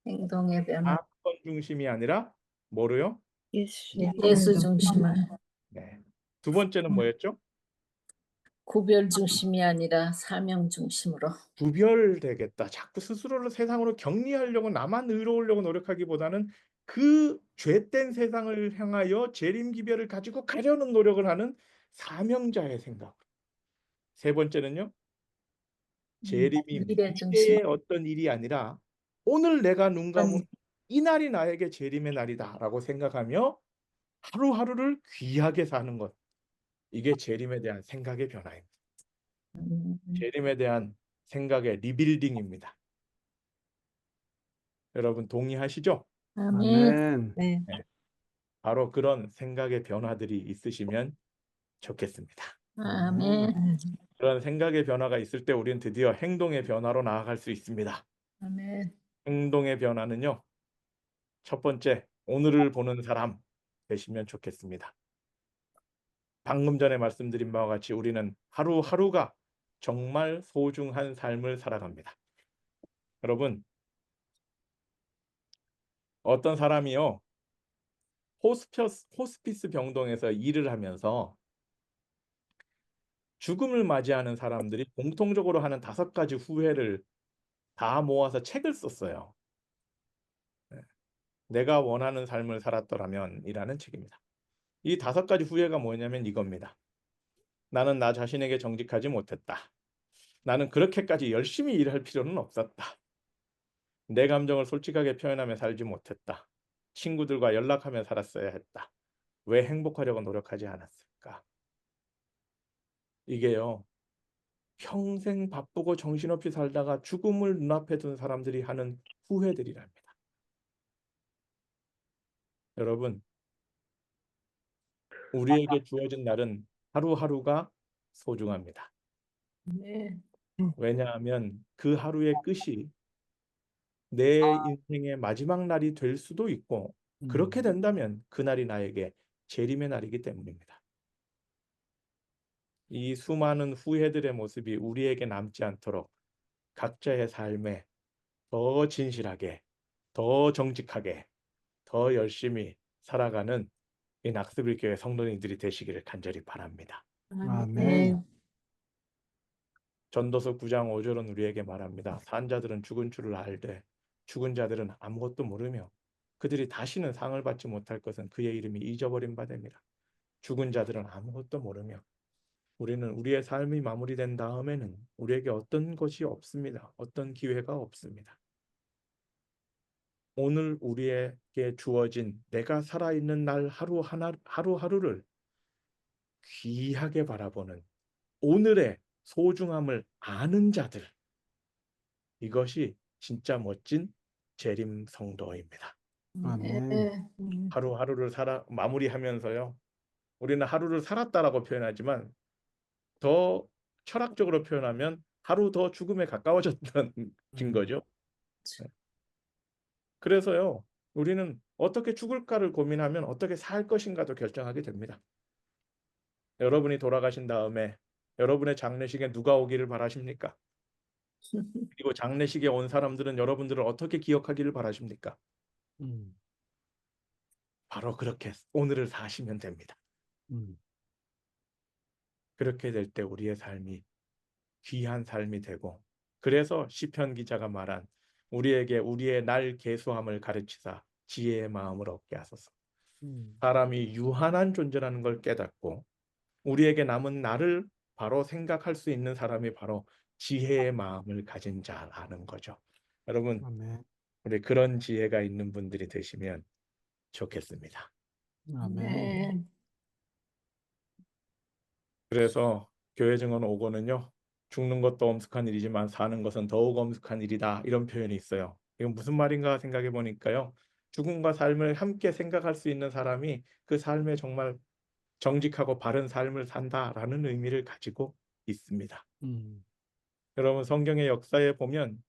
B: 행동의 변화.
A: 사건 중심이 아니라 뭐로요?
B: 예수 중심을.
A: 네. 두 번째는 뭐였죠?
B: 구별 중심이 아니라 사명 중심으로.
A: 구별되겠다. 자꾸 스스로를 세상으로 격리하려고 나만 의로우려고 노력하기보다는 그 죄된 세상을 향하여 재림 기별을 가지고 가려는 노력을 하는 사명자의 생각. 세 번째는요. 재림이
B: 미래 중심.
A: 미래의 어떤 일이 아니라 오늘 내가 눈 감은 이 날이 나에게 재림의 날이다라고 생각하며 하루하루를 귀하게 사는 것. 이게 재림에 대한 생각의 변화입니다. 재림에 대한 생각의 리빌딩입니다. 여러분 동의하시죠?
B: 아멘.
C: 아멘.
D: 네.
A: 바로 그런 생각의 변화들이 있으시면 좋겠습니다.
B: 아멘.
A: 그런 생각의 변화가 있을 때 우리는 드디어 행동의 변화로 나아갈 수 있습니다.
B: 아멘.
A: 행동의 변화는요. 첫 번째, 오늘을 보는 사람 되시면 좋겠습니다. 방금 전에 말씀드린 바와 같이 우리는 하루하루가 정말 소중한 삶을 살아갑니다. 여러분, 어떤 사람이요. 호스피스 병동에서 일을 하면서 죽음을 맞이하는 사람들이 공통적으로 하는 5가지 후회를 다 모아서 책을 썼어요. 네. 내가 원하는 삶을 살았더라면이라는 책입니다. 이 5가지 후회가 뭐냐면 이겁니다. 나는 나 자신에게 정직하지 못했다. 나는 그렇게까지 열심히 일할 필요는 없었다. 내 감정을 솔직하게 표현하며 살지 못했다. 친구들과 연락하며 살았어야 했다. 왜 행복하려고 노력하지 않았을까? 이게요. 평생 바쁘고 정신없이 살다가 죽음을 눈앞에 둔 사람들이 하는 후회들이랍니다. 여러분, 우리에게 주어진 날은 하루하루가 소중합니다.
B: 네.
A: 왜냐하면 그 하루의 끝이 내 인생의 마지막 날이 될 수도 있고 그렇게 된다면 그날이 나에게 재림의 날이기 때문입니다. 이 수많은 후회들의 모습이 우리에게 남지 않도록 각자의 삶에 더 진실하게, 더 정직하게, 더 열심히 살아가는 이 낙스빌교회 성도님들이 되시기를 간절히 바랍니다.
C: 아멘.
A: 전도서 9장 5절은 우리에게 말합니다. 산 자들은 죽은 줄을 알되 죽은 자들은 아무것도 모르며 그들이 다시는 상을 받지 못할 것은 그의 이름이 잊어버린 바 됩니다. 죽은 자들은 아무것도 모르며 우리는 우리의 삶이 마무리된 다음에는 우리에게 어떤 것이 없습니다. 어떤 기회가 없습니다. 오늘 우리에게 주어진 내가 살아있는 날 하루하루를 귀하게 바라보는 오늘의 소중함을 아는 자들, 이것이 진짜 멋진 재림 성도입니다.
C: 아멘.
A: 하루하루를 마무리하면서요. 우리는 하루를 살았다라고 표현하지만 더 철학적으로 표현하면 하루 더 죽음에 가까워졌다는 증거죠. 그래서요. 우리는 어떻게 죽을까를 고민하면 어떻게 살 것인가도 결정하게 됩니다. 여러분이 돌아가신 다음에 여러분의 장례식에 누가 오기를 바라십니까? 그리고 장례식에 온 사람들은 여러분들을 어떻게 기억하기를 바라십니까?
C: 음.
A: 바로 그렇게 오늘을 사시면 됩니다.
C: 음.
A: 그렇게 될 때 우리의 삶이 귀한 삶이 되고, 그래서 시편 기자가 말한 우리에게 우리의 날 계수함을 가르치사 지혜의 마음을 얻게 하소서. 사람이 유한한 존재라는 걸 깨닫고 우리에게 남은 날을 바로 생각할 수 있는 사람이 바로 지혜의 마음을 가진 자라는 거죠. 여러분,
C: 아멘.
A: 우리 그런 지혜가 있는 분들이 되시면 좋겠습니다.
C: 아멘.
A: 그래서 교회 증언 5권은요. 죽는 것도 엄숙한 일이지만 사는 것은 더욱 엄숙한 일이다. 이런 표현이 있어요. 이건 무슨 말인가 생각해 보니까요. 죽음과 삶을 함께 생각할 수 있는 사람이 그 삶에 정말 정직하고 바른 삶을 산다라는 의미를 가지고 있습니다. 여러분, 성경의 역사에 보면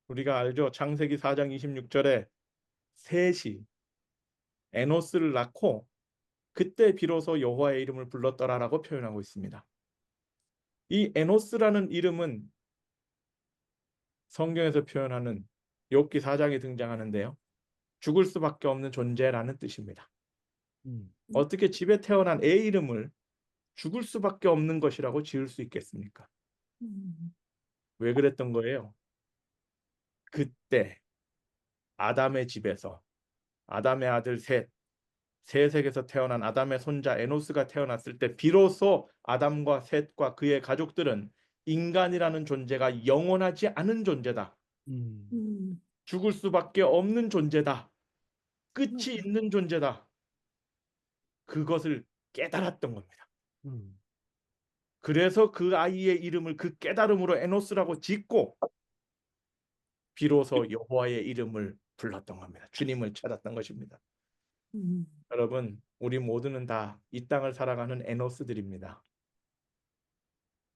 A: 우리가 알죠. 창세기 4장 26절에 셋이 에노스를 낳고 그때 비로소 여호와의 이름을 불렀더라라고 표현하고 있습니다. 이 에노스라는 이름은 성경에서 표현하는 욥기 4장에 등장하는데요. 죽을 수밖에 없는 존재라는 뜻입니다. 어떻게 집에 태어난 애 이름을 죽을 수밖에 없는 것이라고 지을 수 있겠습니까? 왜 그랬던 거예요? 그때 아담의 집에서 아담의 아들 셋에게서 태어난 아담의 손자 에노스가 태어났을 때 비로소 아담과 셋과 그의 가족들은 인간이라는 존재가 영원하지 않은 존재다. 죽을 수밖에 없는 존재다. 끝이 있는 존재다. 그것을 깨달았던 겁니다. 그래서 그 아이의 이름을 그 깨달음으로 에노스라고 짓고 비로소 여호와의 이름을 불렀던 겁니다. 주님을 찾았던 것입니다. 여러분, 우리 모두는 다 이 땅을 살아가는 에노스들입니다.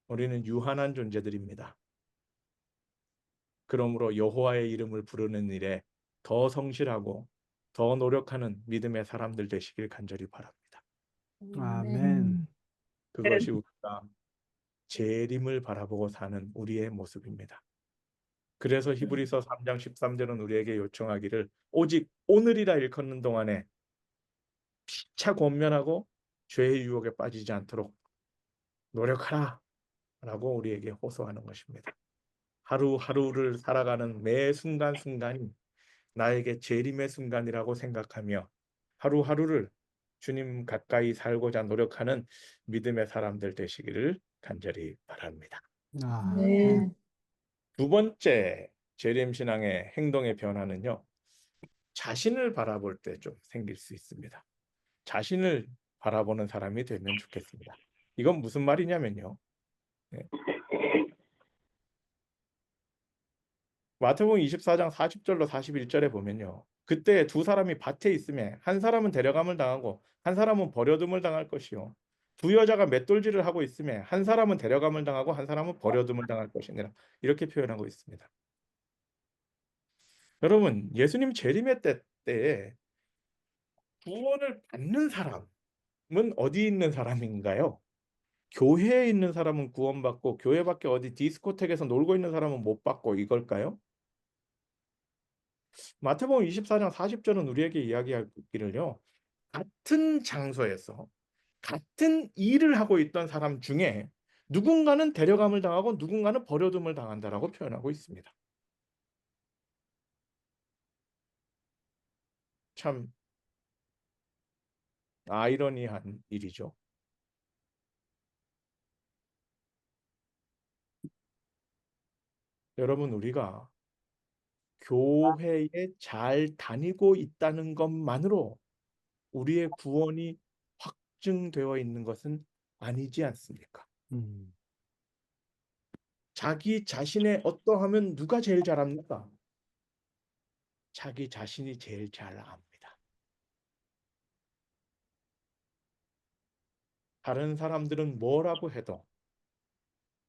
A: 우리는 유한한 존재들입니다. 그러므로 여호와의 이름을 부르는 일에 더 성실하고 더 노력하는 믿음의 사람들 되시길 간절히 바랍니다.
C: 아멘.
A: 그것이 우리가 재림을 바라보고 사는 우리의 모습입니다. 그래서 히브리서 3장 13절은 우리에게 요청하기를 오직 오늘이라 일컫는 동안에 피차 권면하고 죄의 유혹에 빠지지 않도록 노력하라 라고 우리에게 호소하는 것입니다. 하루하루를 살아가는 매 순간순간이 나에게 재림의 순간이라고 생각하며 하루하루를 주님 가까이 살고자 노력하는 믿음의 사람들 되시기를 간절히 바랍니다.
C: 아멘.
A: 두 번째 재림신앙의 행동의 변화는요. 자신을 바라볼 때 좀 생길 수 있습니다. 자신을 바라보는 사람이 되면 좋겠습니다. 이건 무슨 말이냐면요. 마태복음 24장 40절로 41절에 보면요. 그때 두 사람이 밭에 있음에 한 사람은 데려감을 당하고 한 사람은 버려둠을 당할 것이요. 두 여자가 맷돌질을 하고 있음에 한 사람은 데려감을 당하고 한 사람은 버려둠을 당할 것이니라. 이렇게 표현하고 있습니다. 여러분, 예수님 재림의 때에 구원을 받는 사람은 어디 있는 사람인가요? 교회에 있는 사람은 구원받고 교회 밖에 어디 디스코텍에서 놀고 있는 사람은 못 받고 이걸까요? 마태복음 24장 40절은 우리에게 이야기하기를요. 같은 장소에서 같은 일을 하고 있던 사람 중에 누군가는 데려감을 당하고 누군가는 버려둠을 당한다라고 표현하고 있습니다. 참 아이러니한 일이죠. 여러분, 우리가 교회에 잘 다니고 있다는 것만으로 우리의 구원이 확증되어 있는 것은 아니지 않습니까?
C: 음.
A: 자기 자신의 어떠하면 누가 제일 잘합니까? 자기 자신이 제일 잘 압니다. 다른 사람들은 뭐라고 해도,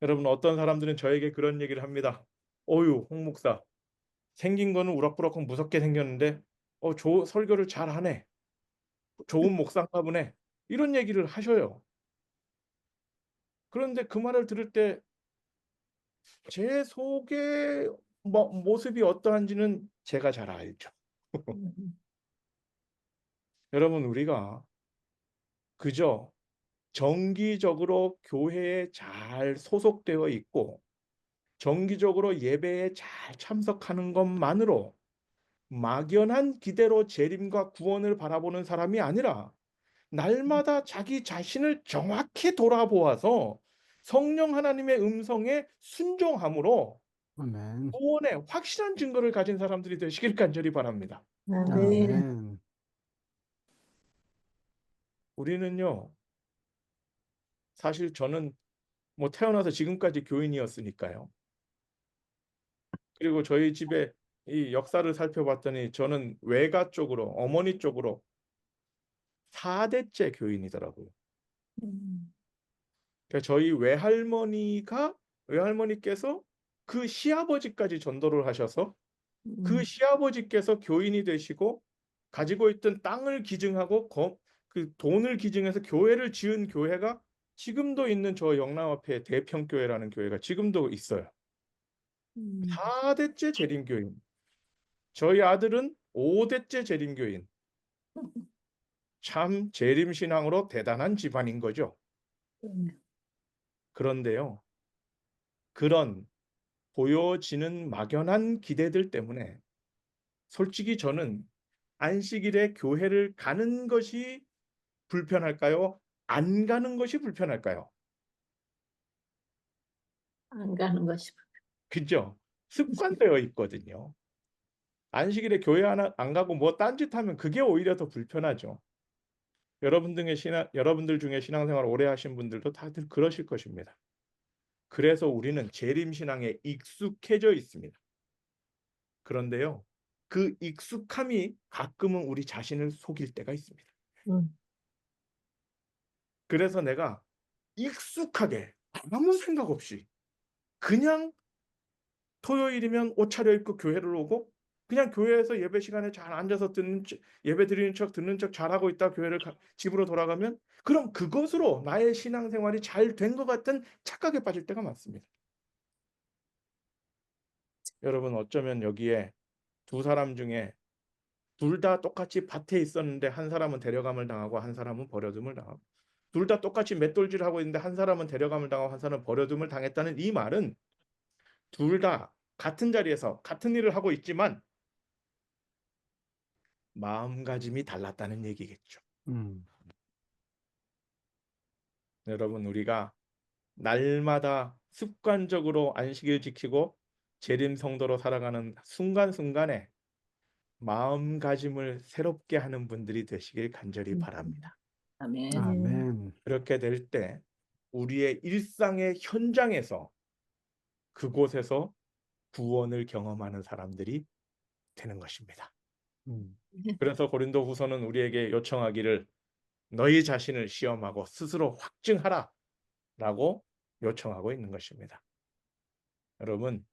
A: 여러분, 어떤 사람들은 저에게 그런 얘기를 합니다. 어유, 홍 목사, 생긴 거는 우락부락하고 무섭게 생겼는데 설교를 잘하네. 좋은 목사인가 보네. 이런 얘기를 하셔요. 그런데 그 말을 들을 때 제 속의 모습이 어떠한지는 제가 잘 알죠.
B: 음.
A: 여러분, 우리가 그저 정기적으로 교회에 잘 소속되어 있고 정기적으로 예배에 잘 참석하는 것만으로 막연한 기대로 재림과 구원을 바라보는 사람이 아니라 날마다 자기 자신을 정확히 돌아보아서 성령 하나님의 음성에 순종함으로
C: 아멘.
A: 구원의 확실한 증거를 가진 사람들이 되시길 간절히 바랍니다.
B: 아멘.
C: 아멘.
A: 우리는요, 사실 저는 뭐 태어나서 지금까지 교인이었으니까요. 그리고 저희 집에 이 역사를 살펴봤더니 저는 외가 쪽으로, 어머니 쪽으로 4대째 교인이더라고요.
B: 음.
A: 그러니까 저희 외할머니께서 그 시아버지까지 전도를 하셔서 그
B: 음.
A: 시아버지께서 교인이 되시고 가지고 있던 땅을 기증하고 그 돈을 기증해서 교회를 지은 교회가 지금도 있는 저 영남 앞에 대평교회라는 교회가 지금도 있어요.
B: 음.
A: 4대째 재림교인. 저희 아들은 5대째 재림교인. 참 재림신앙으로 대단한 집안인 거죠.
B: 음.
A: 그런데요, 그런 보여지는 막연한 기대들 때문에 솔직히 저는 안식일에 교회를 가는 것이 불편할까요? 안 가는 것이 불편할까요?
B: 안 가는 것이.
A: 그죠? 습관되어 있거든요. 안식일에 교회 하나 안 가고 뭐 딴짓하면 그게 오히려 더 불편하죠. 여러분들 중에 신앙생활 오래 하신 분들도 다들 그러실 것입니다. 그래서 우리는 재림신앙에 익숙해져 있습니다. 그런데요, 그 익숙함이 가끔은 우리 자신을 속일 때가 있습니다.
B: 음.
A: 그래서 내가 익숙하게 아무 생각 없이 그냥 토요일이면 옷 차려입고 교회를 오고 그냥 교회에서 예배 시간에 잘 앉아서 예배 드리는 척 듣는 척 잘하고 있다 집으로 돌아가면 그럼 그것으로 나의 신앙생활이 잘 된 것 같은 착각에 빠질 때가 많습니다. 여러분, 어쩌면 여기에 두 사람 중에 둘 다 똑같이 밭에 있었는데 한 사람은 데려감을 당하고 한 사람은 버려둠을 당하고 둘 다 똑같이 맷돌질을 하고 있는데 한 사람은 데려감을 당하고 한 사람은 버려둠을 당했다는 이 말은 둘 다 같은 자리에서 같은 일을 하고 있지만 마음가짐이 달랐다는 얘기겠죠.
C: 음.
A: 여러분, 우리가 날마다 습관적으로 안식일 지키고 재림 성도로 살아가는 순간순간에 마음가짐을 새롭게 하는 분들이 되시길 간절히 바랍니다.
B: 아멘.
C: 아멘.
A: 그렇게 될 때 우리의 일상의 현장에서 그곳에서 구원을 경험하는 사람들이 되는 것입니다.
C: 음.
A: 그래서 고린도후서는 우리에게 요청하기를 너희 자신을 시험하고 스스로 확증하라 라고 요청하고 있는 것입니다. 여러분,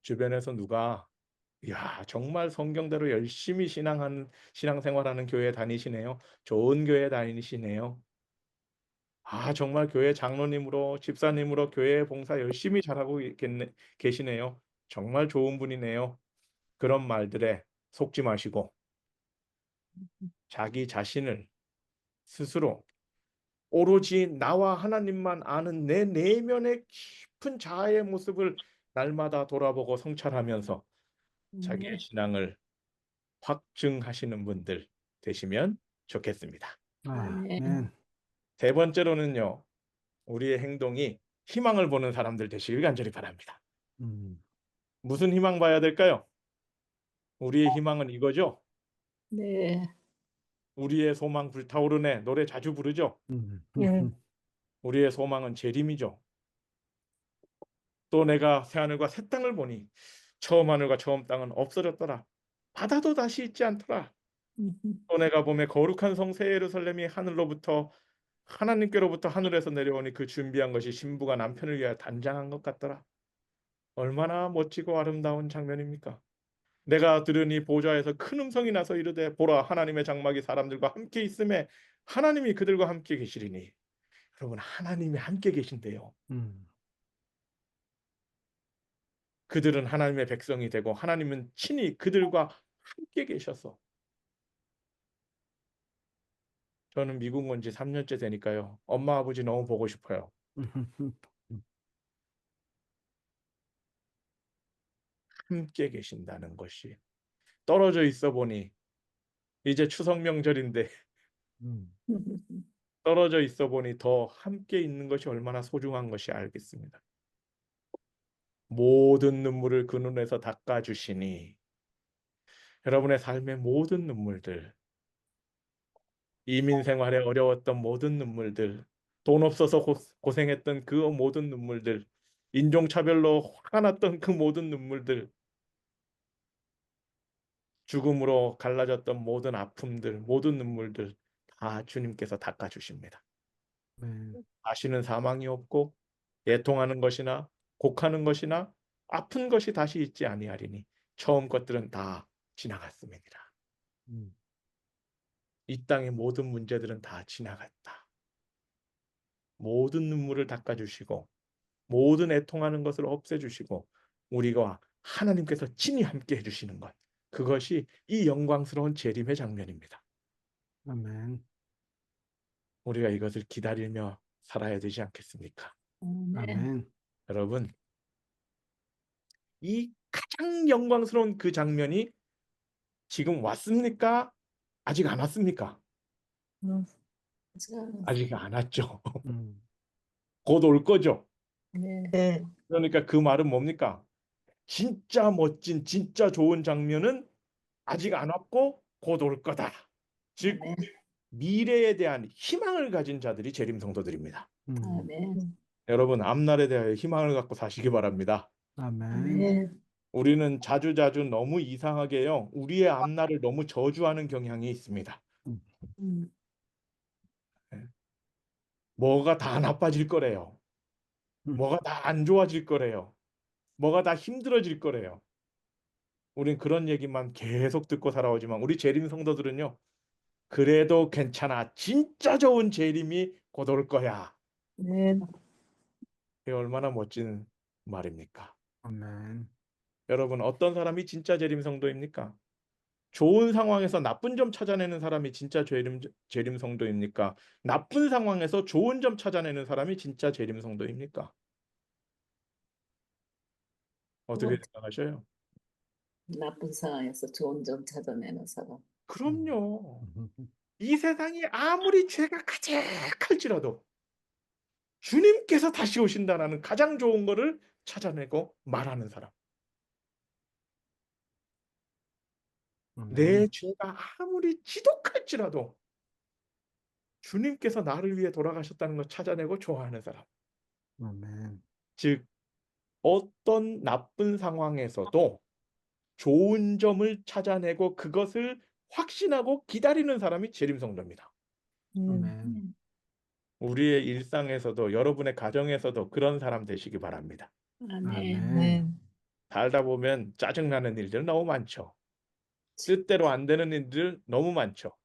A: 주변에서 누가 야, 정말 성경대로 열심히 신앙생활하는 교회 다니시네요. 좋은 교회 다니시네요. 아, 정말 교회 장로님으로 집사님으로 교회 봉사 열심히 잘하고 계시네요. 정말 좋은 분이네요. 그런 말들에 속지 마시고 자기 자신을 스스로 오로지 나와 하나님만 아는 내 내면의 깊은 자아의 모습을 날마다 돌아보고 성찰하면서 자기의
B: 네.
A: 신앙을 확증하시는 분들 되시면 좋겠습니다.
C: 아멘.
A: 세 번째로는요. 우리의 행동이 희망을 보는 사람들 되시길 간절히 바랍니다.
C: 음,
A: 무슨 희망 봐야 될까요? 우리의 희망은 이거죠.
B: 네.
A: 우리의 소망 불타오르네 노래 자주 부르죠.
D: 예.
A: 우리의 소망은 재림이죠. 또 내가 새하늘과 새 땅을 보니 처음 하늘과 처음 땅은 없어졌더라. 바다도 다시 있지 않더라. 또 내가 봄에 거룩한 성 새 예루살렘이 하늘로부터 하나님께로부터 하늘에서 내려오니 그 준비한 것이 신부가 남편을 위하여 단장한 것 같더라. 얼마나 멋지고 아름다운 장면입니까? 내가 들으니 보좌에서 큰 음성이 나서 이르되 보라 하나님의 장막이 사람들과 함께 있음에 하나님이 그들과 함께 계시리니. 여러분 하나님이 함께 계신대요.
C: 음,
A: 그들은 하나님의 백성이 되고 하나님은 친히 그들과 함께 계셔서. 저는 미국 온 지 3년째 되니까요. 엄마 아버지 너무 보고 싶어요. 함께 계신다는 것이. 떨어져 있어 보니 이제 추석 명절인데
C: 음,
A: 떨어져 있어 보니 더 함께 있는 것이 얼마나 소중한 것이 알겠습니다. 모든 눈물을 그 눈에서 닦아주시니 여러분의 삶의 모든 눈물들, 이민 생활에 어려웠던 모든 눈물들, 돈 없어서 고생했던 그 모든 눈물들, 인종차별로 화가 났던 그 모든 눈물들, 죽음으로 갈라졌던 모든 아픔들, 모든 눈물들 다 주님께서 닦아주십니다.
C: 아멘.
A: 다시는 사망이 없고 애통하는 것이나 곡하는 것이나 아픈 것이 다시 있지 아니하리니 처음 것들은 다 지나갔습니다.
C: 음,
A: 이 땅의 모든 문제들은 다 지나갔다. 모든 눈물을 닦아주시고 모든 애통하는 것을 없애주시고 우리가 하나님께서 친히 함께 해주시는 것, 그것이 이 영광스러운 재림의 장면입니다.
C: 아멘.
A: 우리가 이것을 기다리며 살아야 되지 않겠습니까?
B: 네.
C: 아멘.
A: 여러분, 이 가장 영광스러운 그 장면이 지금 왔습니까? 아직 안 왔습니까? 아직 안 왔죠.
C: 음,
A: 곧 올 거죠.
B: 네.
D: 네.
A: 그러니까 그 말은 뭡니까? 진짜 멋진, 진짜 좋은 장면은 아직 안 왔고 곧 올 거다. 즉
B: 네.
A: 미래에 대한 희망을 가진 자들이 재림 성도들입니다.
C: 음,
B: 네.
A: 여러분 앞날에 대하여 희망을 갖고 사시기 바랍니다.
C: 아멘.
B: 네.
A: 우리는 자주자주 너무 이상하게요. 우리의 앞날을 너무 저주하는 경향이 있습니다.
B: 음.
A: 뭐가 다 나빠질 거래요. 뭐가 다 안 좋아질 거래요. 뭐가 다 힘들어질 거래요. 우린 그런 얘기만 계속 듣고 살아오지만 우리 재림 성도들은요. 그래도 괜찮아. 진짜 좋은 재림이 곧 올 거야.
D: 네.
A: 이게 얼마나 멋진 말입니까?
C: 아멘.
A: 여러분 어떤 사람이 진짜 재림 성도입니까? 좋은 상황에서 나쁜 점 찾아내는 사람이 진짜 재림 성도입니까? 나쁜 상황에서 좋은 점 찾아내는 사람이 진짜 재림 성도입니까? 어떻게 생각하셔요?
B: 나쁜 상황에서 좋은 점 찾아내는 사람.
A: 그럼요. 이 세상이 아무리 죄가 가득할지라도 주님께서 다시 오신다라는 가장 좋은 거를 찾아내고 말하는 사람. 내
C: 아멘.
A: 죄가 아무리 지독할지라도 주님께서 나를 위해 돌아가셨다는 걸 찾아내고 좋아하는 사람.
C: 아멘.
A: 즉 어떤 나쁜 상황에서도 좋은 점을 찾아내고 그것을 확신하고 기다리는 사람이 재림 성도입니다.
C: 아멘.
A: 우리의 일상에서도 여러분의 가정에서도 그런 사람 되시기 바랍니다.
B: 네.
C: 아멘.
D: 네.
A: 살다 보면 짜증나는 일들 너무 많죠. 뜻대로 안 되는 일들 너무 많죠.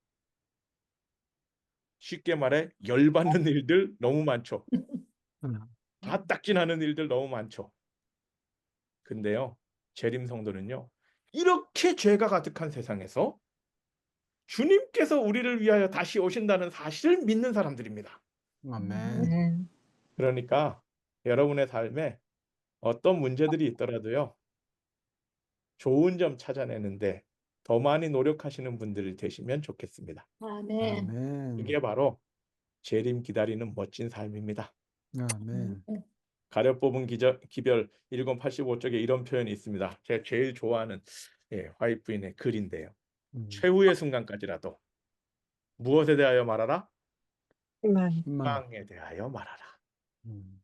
A: 쉽게 말해 열받는 일들 너무 많죠. 다 딱지나는 일들 너무 많죠. 근데요. 재림 성도는요. 이렇게 죄가 가득한 세상에서 주님께서 우리를 위하여 다시 오신다는 사실을 믿는 사람들입니다.
C: 아멘.
D: 아멘.
A: 그러니까 여러분의 삶에 어떤 문제들이 있더라도요. 좋은 점 찾아내는데 더 많이 노력하시는 분들이 되시면 좋겠습니다.
B: 아멘.
C: 아멘.
A: 그게 바로 재림 기다리는 멋진 삶입니다.
C: 아멘.
A: 가려 뽑은 기별 1085쪽에 이런 표현이 있습니다. 제가 제일 좋아하는 화이트인의 글인데요. 최후의 순간까지라도 무엇에 대하여 말하라?
D: 희망.
C: 희망.
A: 희망에 대하여 말하라.
C: 음.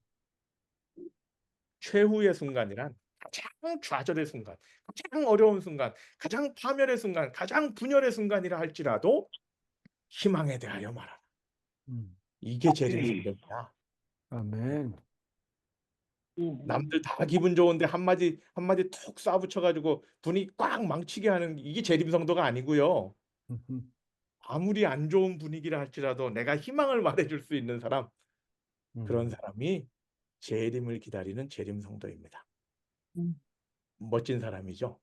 A: 최후의 순간이란 가장 좌절의 순간, 가장 어려운 순간, 가장 파멸의 순간, 가장 분열의 순간이라 할지라도 희망에 대하여 말하라.
C: 음.
A: 이게 재림성도입니다.
C: 아멘.
A: 남들 다 기분 좋은데 한마디 툭 쏴붙여가지고 분위기 꽉 망치게 하는 이게 재림성도가 아니고요. 아무리 안 좋은 분위기라 할지라도 내가 희망을 말해줄 수 있는 사람, 그런 사람이 재림을 기다리는 재림성도입니다. 멋진 사람이죠.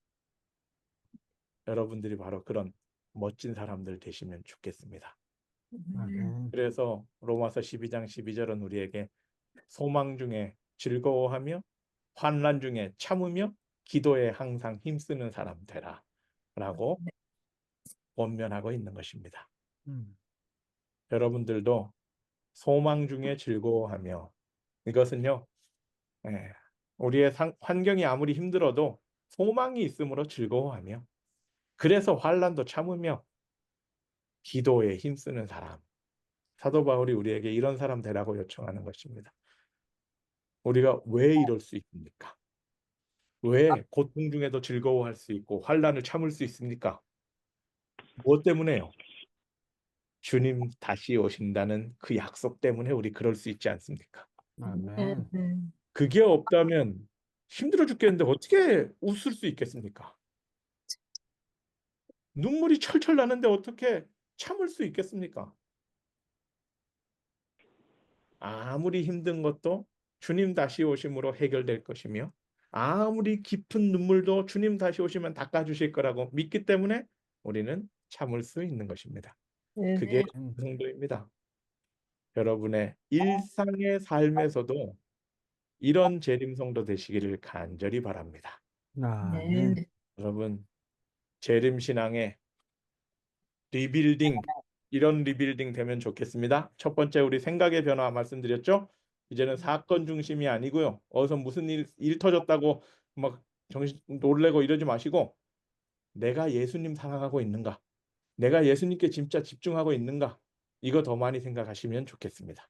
A: 여러분들이 바로 그런 멋진 사람들 되시면 좋겠습니다.
C: 아멘.
A: 그래서 로마서 12장 12절은 우리에게 소망 중에 즐거워하며 환난 중에 참으며 기도에 항상 힘쓰는 사람 되라 라고 권면하고 있는 것입니다. 여러분들도 소망 중에 즐거워하며, 이것은요, 우리의 환경이 아무리 힘들어도 소망이 있으므로 즐거워하며, 그래서 환난도 참으며 기도에 힘쓰는 사람, 사도 바울이 우리에게 이런 사람 되라고 요청하는 것입니다. 우리가 왜 이럴 수 있습니까? 왜 고통 중에도 즐거워할 수 있고 환난을 참을 수 있습니까? 무엇 때문에요? 주님 다시 오신다는 그 약속 때문에 우리 그럴 수 있지 않습니까?
C: 아멘.
D: 아멘.
A: 그게 없다면 힘들어 죽겠는데 어떻게 웃을 수 있겠습니까? 눈물이 철철 나는데 어떻게 참을 수 있겠습니까? 아무리 힘든 것도 주님 다시 오심으로 해결될 것이며, 아무리 깊은 눈물도 주님 다시 오시면 닦아주실 거라고 믿기 때문에 우리는 참을 수 있는 것입니다. 그게 성도입니다. 여러분의 일상의 삶에서도 이런 재림성도 되시기를 간절히 바랍니다.
C: 아멘.
A: 여러분, 재림신앙의 리빌딩, 이런 리빌딩 되면 좋겠습니다. 첫 번째, 우리 생각의 변화 말씀드렸죠? 이제는 사건 중심이 아니고요. 어서 무슨 일 터졌다고 막 정신 놀래고 이러지 마시고, 내가 예수님 사랑하고 있는가? 내가 예수님께 진짜 집중하고 있는가? 이거 더 많이 생각하시면 좋겠습니다.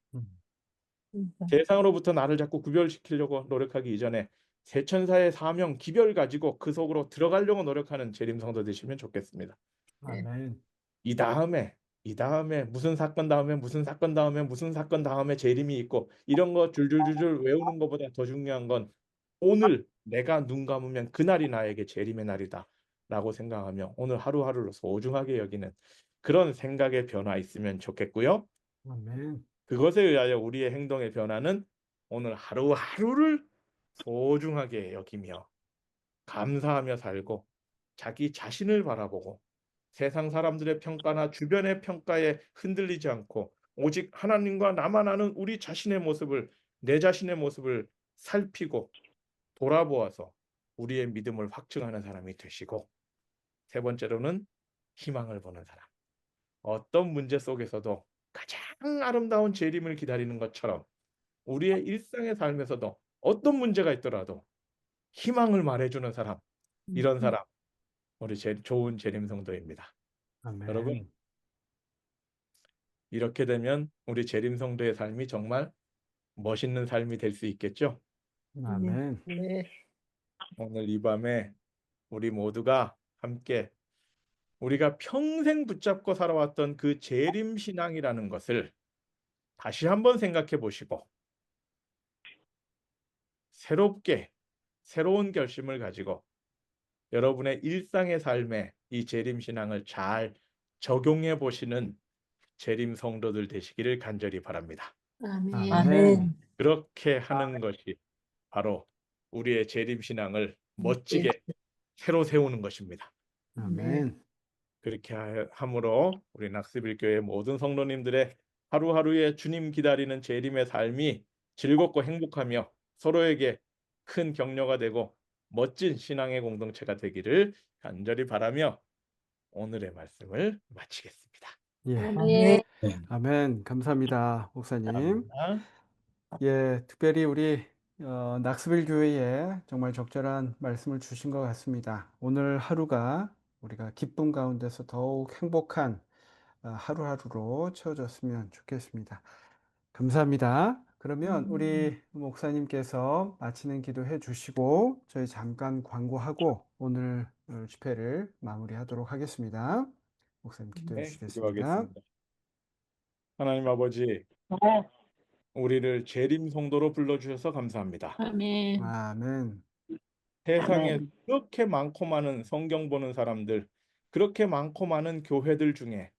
A: 세상으로부터 나를 자꾸 구별시키려고 노력하기 이전에 세천사의 사명, 기별 가지고 그 속으로 들어가려고 노력하는 재림성도 되시면 좋겠습니다.
C: 아멘.
A: 이 다음에 무슨 사건 다음에 무슨 사건 다음에 무슨 사건 다음에 재림이 있고 이런 거 줄줄줄줄 외우는 것보다 더 중요한 건 오늘 내가 눈 감으면 그날이 나에게 재림의 날이다 라고 생각하며 오늘 하루하루를 소중하게 여기는 그런 생각의 변화 있으면 좋겠고요.
C: 아멘.
A: 그것에 의하여 우리의 행동의 변화는 오늘 하루하루를 소중하게 여기며 감사하며 살고 자기 자신을 바라보고 세상 사람들의 평가나 주변의 평가에 흔들리지 않고 오직 하나님과 나만 아는 우리 자신의 모습을, 내 자신의 모습을 살피고 돌아보아서 우리의 믿음을 확증하는 사람이 되시고, 세 번째로는 희망을 보는 사람. 어떤 문제 속에서도 가장 아름다운 재림을 기다리는 것처럼 우리의 일상의 삶에서도 어떤 문제가 있더라도 희망을 말해주는 사람, 이런 사람 우리 좋은 재림 성도입니다. 여러분,
C: 아멘.
A: 이렇게 되면 우리 재림 성도의 삶이 정말 멋있는 삶이 될 수 있겠죠?
C: 아멘.
A: 오늘 이 밤에 우리 모두가 함께 우리가 평생 붙잡고 살아왔던 그 재림 신앙이라는 것을 다시 한번 생각해 보시고 새로운 결심을 가지고 여러분의 일상의 삶에 이 재림 신앙을 잘 적용해 보시는 재림 성도들 되시기를 간절히 바랍니다.
B: 아멘.
C: 아멘.
A: 그렇게 하는 것이 바로 우리의 재림 신앙을 멋지게 새로 세우는 것입니다.
C: 아멘.
A: 그렇게 함으로 우리 낙스빌교회 모든 성도님들의 하루하루의 주님 기다리는 재림의 삶이 즐겁고 행복하며 서로에게 큰 격려가 되고 멋진 신앙의 공동체가 되기를 간절히 바라며 오늘의 말씀을 마치겠습니다.
C: 예.
B: 아멘.
C: 아멘. 감사합니다, 목사님.
A: 감사합니다.
C: 예, 특별히 우리 낙스빌 교회에 정말 적절한 말씀을 주신 것 같습니다. 오늘 하루가 우리가 기쁨 가운데서 더욱 행복한 하루하루로 채워졌으면 좋겠습니다. 감사합니다. 그러면 우리 목사님께서 마치는 기도해 주시고 저희 잠깐 광고하고 오늘 집회를 마무리하도록 하겠습니다. 목사님 기도해
A: 네,
C: 주시겠습니다.
A: 기도하겠습니다. 하나님 아버지, 우리를 재림 성도로 불러주셔서 감사합니다.
B: 아멘.
C: 아멘.
A: 세상에
B: 아멘.
A: 그렇게 많고 많은 성경 보는 사람들, 그렇게 많고 많은 교회들 중에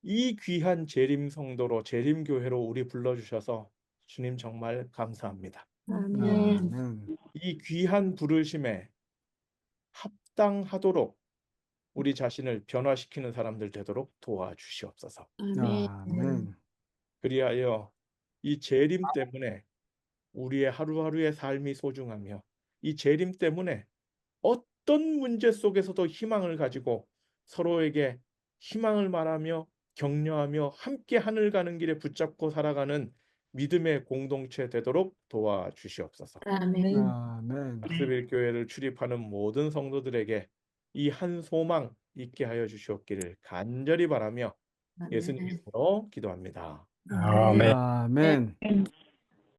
A: 이 귀한 재림 성도로 재림 교회로 우리 불러주셔서 주님 정말 감사합니다.
B: 아멘.
C: 아멘.
A: 이 귀한 부르심에 합당하도록 우리 자신을 변화시키는 사람들 되도록 도와주시옵소서.
B: 아멘.
C: 아멘.
A: 그리하여 이 재림 때문에 우리의 하루하루의 삶이 소중하며 이 재림 때문에 어떤 문제 속에서도 희망을 가지고 서로에게 희망을 말하며 격려하며 함께 하늘 가는 길에 붙잡고 살아가는 믿음의 공동체 되도록 도와주시옵소서.
B: 아멘.
C: 아멘.
A: 낙스빌 교회를 출입하는 모든 성도들에게 이 한 소망 있게 하여 주시옵기를 간절히 바라며 예수님 이름으로 기도합니다.
B: 아멘.
C: 아멘.